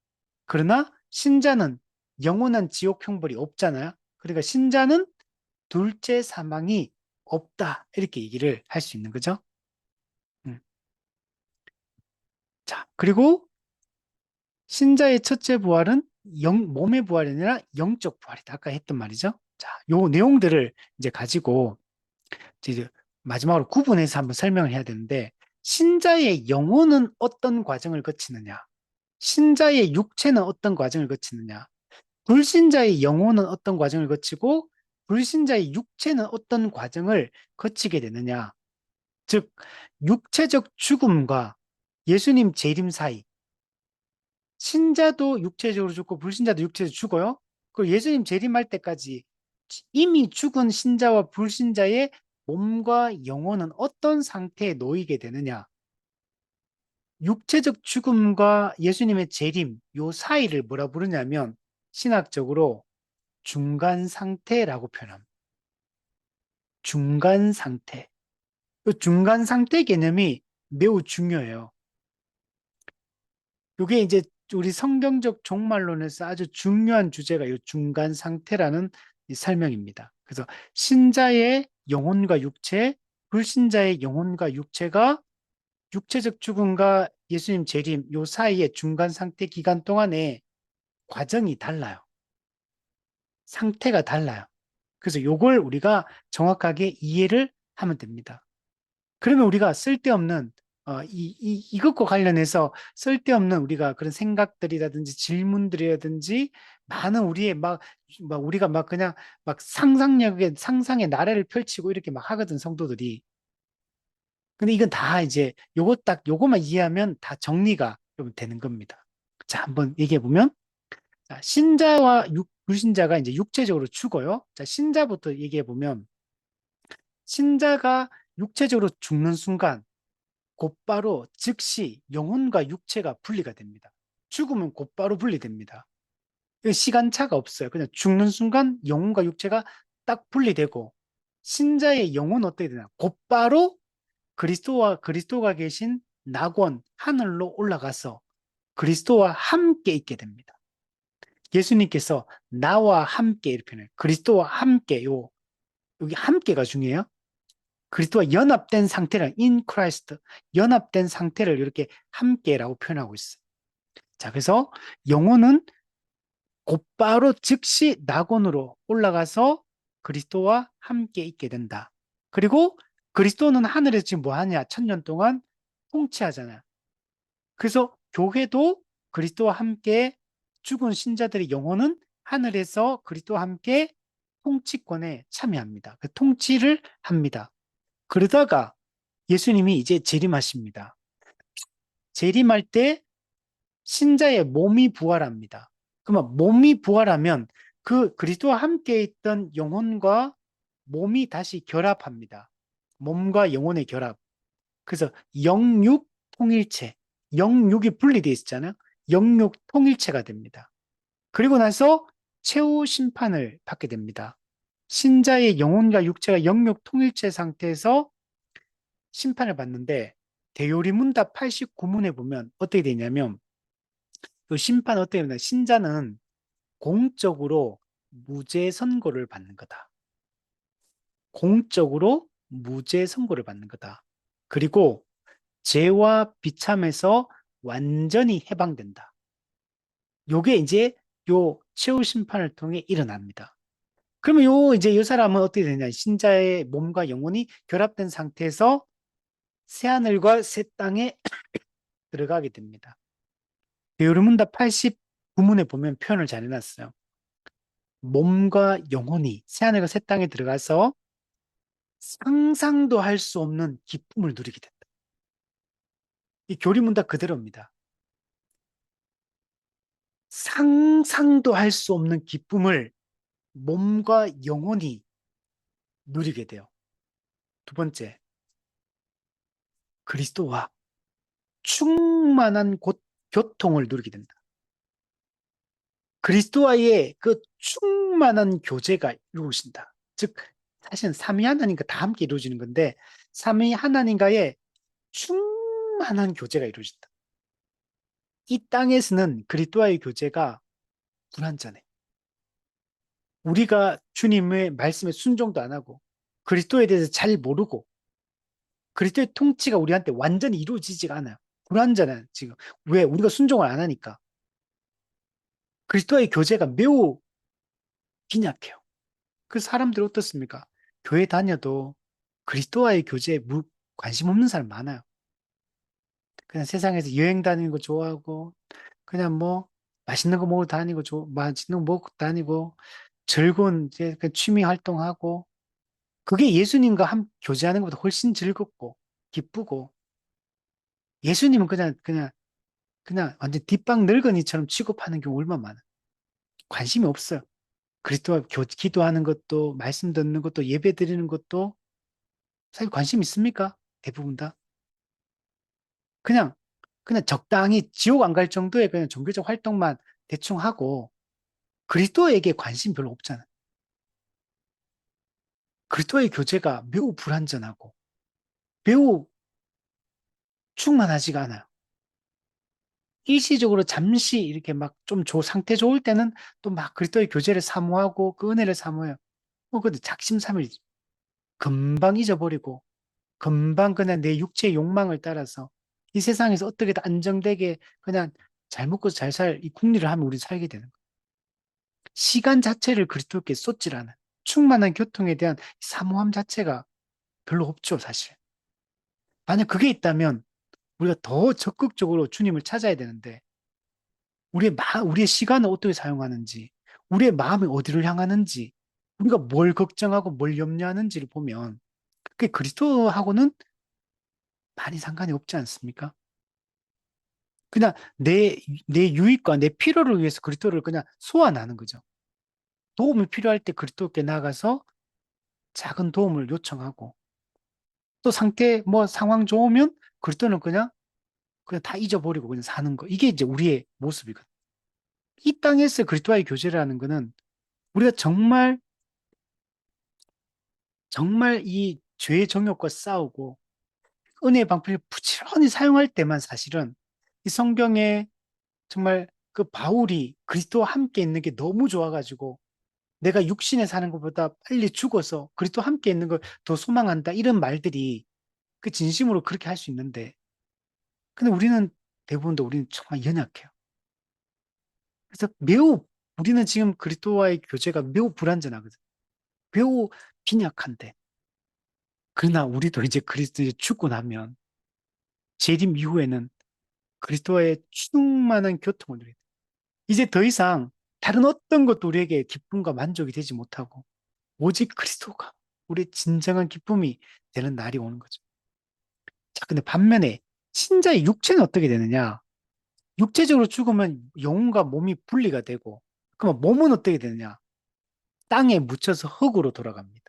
그러나 신자는 영원한 지옥 형벌이 없잖아요. 그러니까 신자는 둘째 사망이 없다. 이렇게 얘기를 할 수 있는 거죠. 음. 자, 그리고 신자의 첫째 부활은 몸의 부활이 아니라 영적 부활이다. 아까 했던 말이죠. 자, 요 내용들을 이제 가지고 이제 마지막으로 구분해서 한번 설명을 해야 되는데, 신자의 영혼은 어떤 과정을 거치느냐? 신자의 육체는 어떤 과정을 거치느냐? 불신자의 영혼은 어떤 과정을 거치고 불신자의 육체는 어떤 과정을 거치게 되느냐? 즉, 육체적 죽음과 예수님 재림 사이, 신자도 육체적으로 죽고 불신자도 육체적으로 죽어요. 그리고 예수님 재림할 때까지 이미 죽은 신자와 불신자의 몸과 영혼은 어떤 상태에 놓이게 되느냐? 육체적 죽음과 예수님의 재림, 요 사이를 뭐라 부르냐면 신학적으로 중간 상태라고 표현합니다. 중간 상태. 이 중간 상태 개념이 매우 중요해요. 이게 이제 우리 성경적 종말론에서 아주 중요한 주제가 이 중간 상태라는 이 설명입니다. 그래서 신자의 영혼과 육체, 불신자의 영혼과 육체가 육체적 죽음과 예수님 재림 요 사이의 중간 상태 기간 동안에 과정이 달라요. 상태가 달라요. 그래서 요걸 우리가 정확하게 이해를 하면 됩니다. 그러면 우리가 쓸데없는 이것과 관련해서 쓸데없는 우리가 그런 생각들이라든지 질문들이라든지 많은 우리의 우리가 막 그냥 막 상상의 나래를 펼치고 이렇게 막 하거든 성도들이. 근데 이건 다 이제 요것만 이해하면 다 정리가 좀 되는 겁니다. 자, 한번 얘기해 보면 자, 신자와 불신자가 이제 육체적으로 죽어요. 자, 신자부터 얘기해 보면 신자가 육체적으로 죽는 순간 곧바로 즉시 영혼과 육체가 분리가 됩니다. 죽으면 곧바로 분리됩니다. 시간차가 없어요. 그냥 죽는 순간 영혼과 육체가 딱 분리되고 신자의 영혼은 어떻게 되나? 곧바로 그리스도가 계신 낙원 하늘로 올라가서 그리스도와 함께 있게 됩니다. 예수님께서 나와 함께 이렇게 표현해요. 그리스도와 함께 여기 함께가 중요해요. 그리스도와 연합된 상태를 in Christ 연합된 상태를 이렇게 함께라고 표현하고 있어요. 자, 그래서 영혼은 곧바로 즉시 낙원으로 올라가서 그리스도와 함께 있게 된다. 그리고 그리스도는 하늘에서 지금 뭐 하냐? 1000년 동안 통치하잖아요. 그래서 교회도 그리스도와 함께 죽은 신자들의 영혼은 하늘에서 그리스도와 함께 통치권에 참여합니다. 그 통치를 합니다. 그러다가 예수님이 이제 재림하십니다. 재림할 때 신자의 몸이 부활합니다. 그러면 몸이 부활하면 그 그리스도와 함께 있던 영혼과 몸이 다시 결합합니다. 몸과 영혼의 결합. 그래서 영육 통일체. 영육이 분리되어 있었잖아요. 영육 통일체가 됩니다. 그리고 나서 최후 심판을 받게 됩니다. 신자의 영혼과 육체가 영육 통일체 상태에서 심판을 받는데 대요리문답 89문에 보면 어떻게 되냐면 그 심판 어떻게 되냐 신자는 공적으로 무죄 선고를 받는 거다. 공적으로 무죄 선고를 받는 거다. 그리고 죄와 비참에서 완전히 해방된다. 요게 이제 요 최후 심판을 통해 일어납니다. 그러면 이제 이 사람은 어떻게 되냐? 신자의 몸과 영혼이 결합된 상태에서 새하늘과 새 땅에 들어가게 됩니다. 베르문다 89문에 보면 표현을 잘 해놨어요. 몸과 영혼이 새하늘과 새 땅에 들어가서 상상도 할 수 없는 기쁨을 누리게 된다. 이 교리문다 그대로입니다. 상상도 할 수 없는 기쁨을 몸과 영혼이 누리게 돼요. 두 번째, 그리스도와 충만한 교통을 누리게 된다. 그리스도와의 그 충만한 교제가 이루어진다. 즉, 사실은 삼위 하나님과 다 함께 이루어지는 건데, 삼위 하나님과의 충만한 교제가 이루어진다. 이 땅에서는 그리스도와의 교제가 불완전해. 우리가 주님의 말씀에 순종도 안 하고, 그리스도에 대해서 잘 모르고, 그리스도의 통치가 우리한테 완전히 이루어지지가 않아요. 불완전해, 지금. 왜? 우리가 순종을 안 하니까. 그리스도와의 교제가 매우 빈약해요. 그 사람들 어떻습니까? 교회 다녀도 그리스도와의 교제에 관심 없는 사람 많아요. 그냥 세상에서 여행 다니는 거 좋아하고, 그냥 뭐, 맛있는 거 먹으러 다니고, 맛있는 거 먹고 다니고, 즐거운 이제 그 취미 활동하고, 그게 예수님과 교제하는 것보다 훨씬 즐겁고, 기쁘고, 예수님은 그냥 완전 뒷방 늙은이처럼 취급하는 경우 얼마나 많아. 관심이 없어요. 그리스도와 기도하는 것도, 말씀 듣는 것도, 예배 드리는 것도, 사실 관심 있습니까? 대부분 다. 그냥, 그냥 적당히 지옥 안 갈 정도의 그냥 종교적 활동만 대충 하고, 그리스도에게 관심 별로 없잖아. 그리스도의 교제가 매우 불완전하고, 매우 충만하지가 않아요. 일시적으로 잠시 이렇게 막 좀 상태 좋을 때는 또 막 그리스도의 교제를 사모하고 그 은혜를 사모해요. 근데 작심삼일 금방 잊어버리고 금방 그냥 내 육체의 욕망을 따라서 이 세상에서 어떻게든 안정되게 그냥 잘 먹고 잘 살 이 궁리를 하면 우리 살게 되는 거예요. 시간 자체를 그리스도께 쏟질 않아요. 충만한 교통에 대한 사모함 자체가 별로 없죠, 사실. 만약 그게 있다면 우리가 더 적극적으로 주님을 찾아야 되는데 우리의 시간을 어떻게 사용하는지, 우리의 마음이 어디를 향하는지, 우리가 뭘 걱정하고 뭘 염려하는지를 보면 그게 그리스도하고는 많이 상관이 없지 않습니까? 그냥 내 유익과 내 필요를 위해서 그리스도를 그냥 소환하는 거죠. 도움이 필요할 때 그리스도께 나가서 작은 도움을 요청하고 또 상황 좋으면 그리스도는 그냥 다 잊어버리고 그냥 사는 거. 이게 이제 우리의 모습이거든. 이 땅에서 그리스도와의 교제라는 거는 우리가 정말 이 죄의 정욕과 싸우고 은혜의 방편을 부지런히 사용할 때만 사실은 이 성경에 정말 그 바울이 그리스도와 함께 있는 게 너무 좋아가지고 내가 육신에 사는 것보다 빨리 죽어서 그리스도와 함께 있는 걸 더 소망한다. 이런 말들이 그 진심으로 그렇게 할 수 있는데 근데 우리는 정말 연약해요. 그래서 우리는 지금 그리스도와의 교제가 매우 불완전하거든. 매우 빈약한데 그러나 우리도 이제 그리스도에 죽고 나면 재림 이후에는 그리스도와의 충만한 교통을 누려야 돼. 이제 더 이상 다른 어떤 것도 우리에게 기쁨과 만족이 되지 못하고 오직 그리스도가 우리의 진정한 기쁨이 되는 날이 오는 거죠. 자, 근데 반면에 신자의 육체는 어떻게 되느냐? 육체적으로 죽으면 영혼과 몸이 분리가 되고 그러면 몸은 어떻게 되느냐? 땅에 묻혀서 흙으로 돌아갑니다.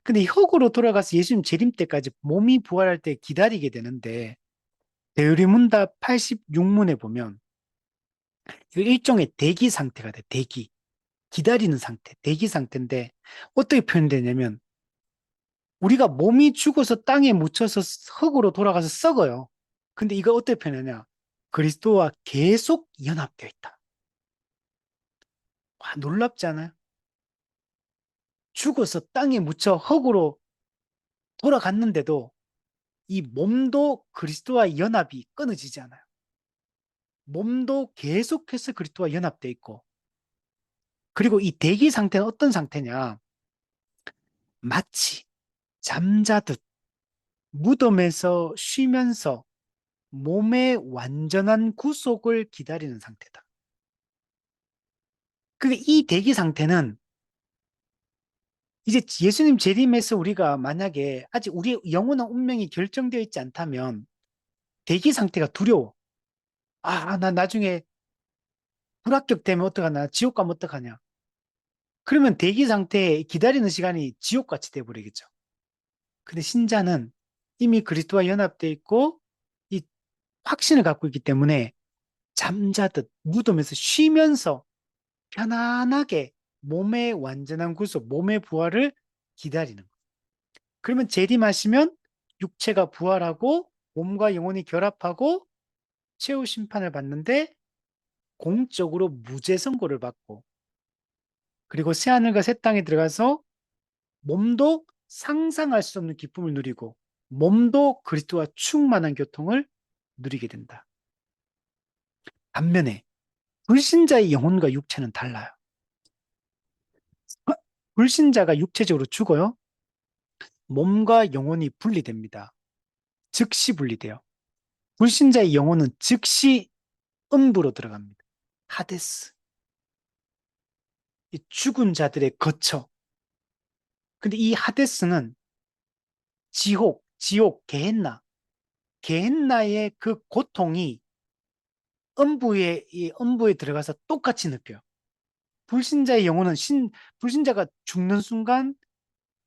근데 이 흙으로 돌아가서 예수님 재림 때까지 몸이 부활할 때 기다리게 되는데 대유리문답 86문에 보면 이거 일종의 대기 상태가 돼. 대기. 기다리는 상태. 대기 상태인데 어떻게 표현되냐면 우리가 몸이 죽어서 땅에 묻혀서 흙으로 돌아가서 썩어요. 근데 이거 어떻게 표현하냐? 그리스도와 계속 연합되어 있다. 와, 놀랍지 않아요? 죽어서 땅에 묻혀 흙으로 돌아갔는데도 이 몸도 그리스도와 연합이 끊어지지 않아요. 몸도 계속해서 그리스도와 연합되어 있고 그리고 이 대기 상태는 어떤 상태냐? 마치 잠자듯 무덤에서 쉬면서 몸의 완전한 구속을 기다리는 상태다. 이 대기 상태는 이제 예수님 재림에서 우리가 만약에 아직 우리의 영원한 운명이 결정되어 있지 않다면 대기 상태가 두려워. 나 나중에 불합격되면 어떡하나? 지옥 가면 어떡하냐? 그러면 대기 상태에 기다리는 시간이 지옥같이 돼버리겠죠. 근데 신자는 이미 그리스도와 연합되어 있고 이 확신을 갖고 있기 때문에 잠자듯 무덤에서 쉬면서 편안하게 몸의 완전한 구속, 몸의 부활을 기다리는 거예요. 그러면 재림하시면 육체가 부활하고 몸과 영혼이 결합하고 최후 심판을 받는데 공적으로 무죄 선고를 받고 그리고 새하늘과 새 땅에 들어가서 몸도 상상할 수 없는 기쁨을 누리고 몸도 그리스도와 충만한 교통을 누리게 된다. 반면에 불신자의 영혼과 육체는 달라요. 불신자가 육체적으로 죽어요. 몸과 영혼이 분리됩니다. 즉시 분리돼요. 불신자의 영혼은 즉시 음부로 들어갑니다. 하데스. 이 죽은 자들의 거처. 근데 이 하데스는 지옥, 게헨나의 그 고통이 이 음부에 들어가서 똑같이 느껴요. 불신자의 영혼은 불신자가 죽는 순간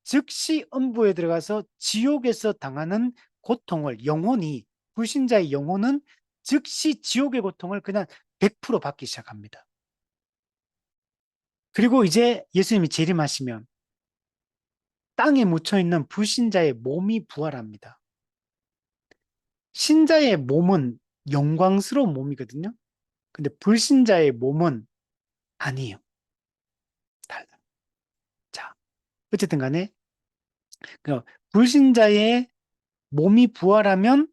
즉시 음부에 들어가서 지옥에서 당하는 고통을 불신자의 영혼은 즉시 지옥의 고통을 그냥 100% 받기 시작합니다. 그리고 이제 예수님이 재림하시면 땅에 묻혀 있는 불신자의 몸이 부활합니다. 신자의 몸은 영광스러운 몸이거든요. 근데 불신자의 몸은 아니에요. 달라. 자, 어쨌든 간에 그 불신자의 몸이 부활하면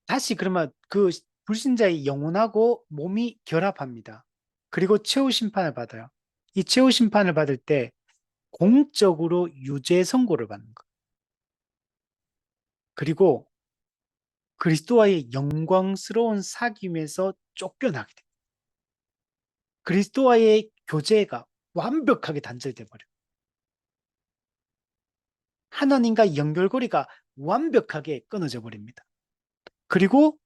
다시 그러면 그 불신자의 영혼하고 몸이 결합합니다. 그리고 최후 심판을 받아요. 이 최후 심판을 받을 때 공적으로 유죄 선고를 받는 거예요. 그리고 그리스도와의 영광스러운 사귐에서 쫓겨나게 돼요. 그리스도와의 교제가 완벽하게 단절돼 버려요. 하나님과 연결고리가 완벽하게 끊어져 버립니다. 그리고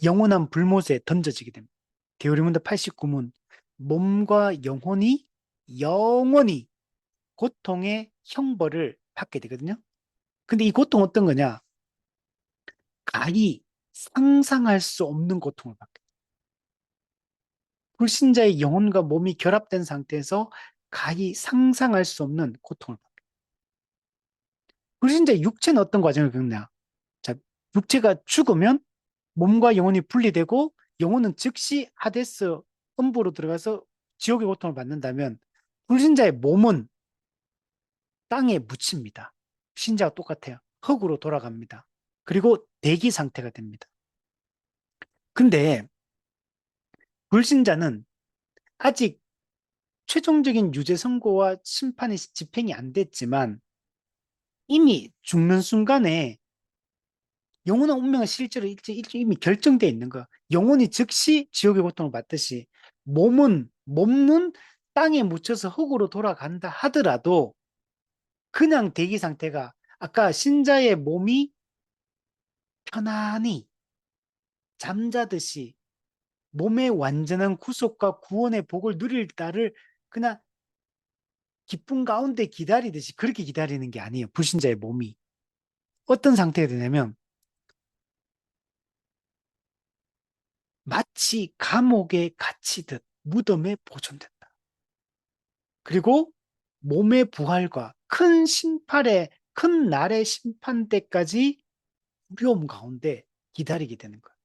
영원한 불못에 던져지게 됩니다. 데오리문서 89문 몸과 영혼이 영원히 고통의 형벌을 받게 되거든요. 근데 이 고통 어떤 거냐? 가히 상상할 수 없는 고통을 받게 돼요. 불신자의 영혼과 몸이 결합된 상태에서 가히 상상할 수 없는 고통을 받게 돼요. 불신자의 육체는 어떤 과정을 겪냐? 자, 육체가 죽으면 몸과 영혼이 분리되고 영혼은 즉시 하데스 음부로 들어가서 지옥의 고통을 받는다면 불신자의 몸은 땅에 묻힙니다. 신자와 똑같아요. 흙으로 돌아갑니다. 그리고 대기 상태가 됩니다. 근데 불신자는 아직 최종적인 유죄 선고와 심판이 집행이 안 됐지만 이미 죽는 순간에 영혼의 운명은 실제로 이미 결정되어 있는 거야. 영혼이 즉시 지옥의 고통을 받듯이 몸은 땅에 묻혀서 흙으로 돌아간다 하더라도 그냥 대기 상태가 아까 신자의 몸이 편안히 잠자듯이 몸의 완전한 구속과 구원의 복을 누릴 날을 그냥 기쁨 가운데 기다리듯이 그렇게 기다리는 게 아니에요. 불신자의 몸이. 어떤 상태가 되냐면 마치 감옥에 갇히듯 무덤에 보존된다. 그리고 몸의 부활과 큰 날의 심판 때까지 두려움 가운데 기다리게 되는 거예요.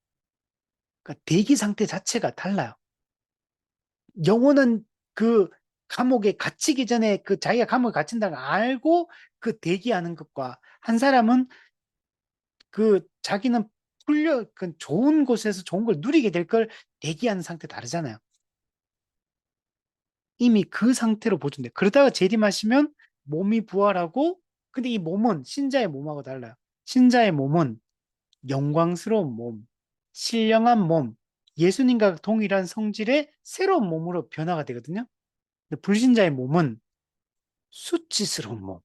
그러니까 대기 상태 자체가 달라요. 영혼은 그 감옥에 갇히기 전에 그 자기가 감옥에 갇힌다는 걸 알고 그 대기하는 것과 한 사람은 그 자기는 그 좋은 곳에서 좋은 걸 누리게 될 걸 대기하는 상태 다르잖아요. 이미 그 상태로 보존돼. 그러다가 재림하시면 몸이 부활하고 근데 이 몸은 신자의 몸하고 달라요. 신자의 몸은 영광스러운 몸, 신령한 몸, 예수님과 동일한 성질의 새로운 몸으로 변화가 되거든요. 근데 불신자의 몸은 수치스러운 몸,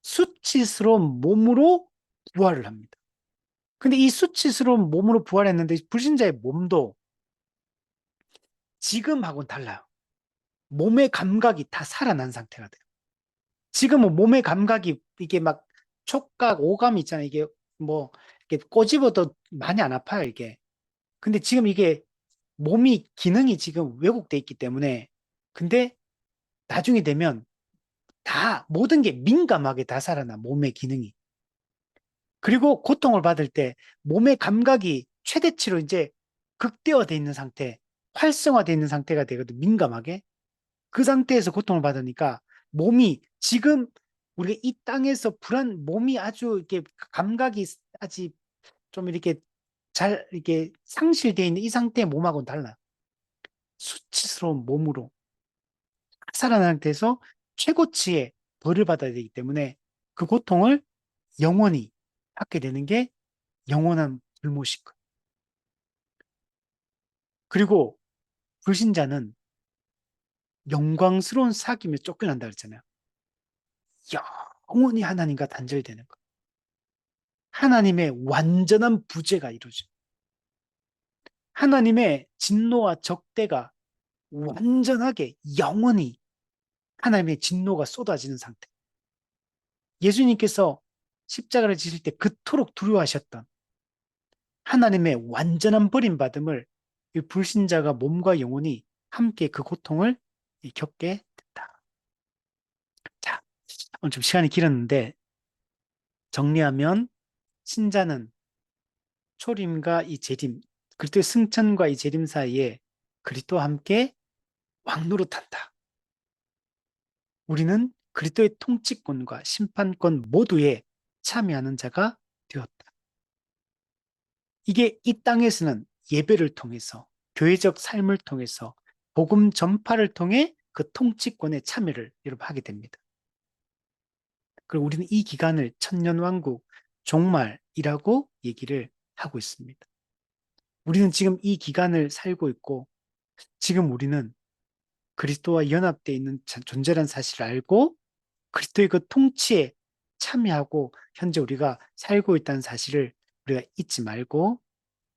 수치스러운 몸으로 부활을 합니다. 근데 이 수치스러운 몸으로 부활했는데 불신자의 몸도 지금하고는 달라요. 몸의 감각이 다 살아난 상태가 돼요. 지금은 몸의 감각이 이게 막 촉각, 오감 있잖아요. 이게 뭐 이렇게 꼬집어도 많이 안 아파요, 이게. 근데 지금 이게 몸이 기능이 지금 왜곡돼 있기 때문에 근데 나중에 되면 다 모든 게 민감하게 다 살아나 몸의 기능이. 그리고 고통을 받을 때 몸의 감각이 최대치로 이제 극대화돼 있는 상태, 활성화돼 있는 상태가 되거든, 민감하게. 그 상태에서 고통을 받으니까 몸이 지금 우리가 이 땅에서 몸이 아주 이렇게 감각이 아주 좀 이렇게 잘 이렇게 상실되어 있는 이 상태의 몸하고는 달라. 수치스러운 몸으로 살아난 상태에서 최고치의 벌을 받아야 되기 때문에 그 고통을 영원히 받게 되는 게 영원한 불못인 거예요. 그리고 불신자는 영광스러운 사귐에 쫓겨난다 그랬잖아요. 영원히 하나님과 단절되는 거예요. 하나님의 완전한 부재가 이루어져. 하나님의 진노와 적대가 완전하게 영원히 하나님의 진노가 쏟아지는 상태. 예수님께서 십자가를 지실 때 그토록 두려워하셨던 하나님의 완전한 버림받음을 이 불신자가 몸과 영혼이 함께 그 고통을 겪게 된다. 자, 오늘 좀 시간이 길었는데 정리하면 신자는 초림과 이 재림, 그리스도의 승천과 이 재림 사이에 그리스도와 함께 왕노릇한다. 우리는 그리스도의 통치권과 심판권 모두에 참여하는 자가 되었다. 이게 이 땅에서는 예배를 통해서, 교회적 삶을 통해서, 복음 전파를 통해 그 통치권에 참여를 여러분 하게 됩니다. 그리고 우리는 이 기간을 천년왕국 종말이라고 얘기를 하고 있습니다. 우리는 지금 이 기간을 살고 있고, 지금 우리는 그리스도와 연합되어 있는 존재라는 사실을 알고 그리스도의 그 통치에 참여하고 현재 우리가 살고 있다는 사실을 우리가 잊지 말고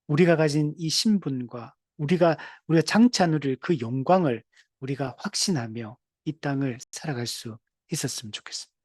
우리가 가진 이 신분과 우리가 장차 누릴 그 영광을 우리가 확신하며 이 땅을 살아갈 수 있었으면 좋겠습니다.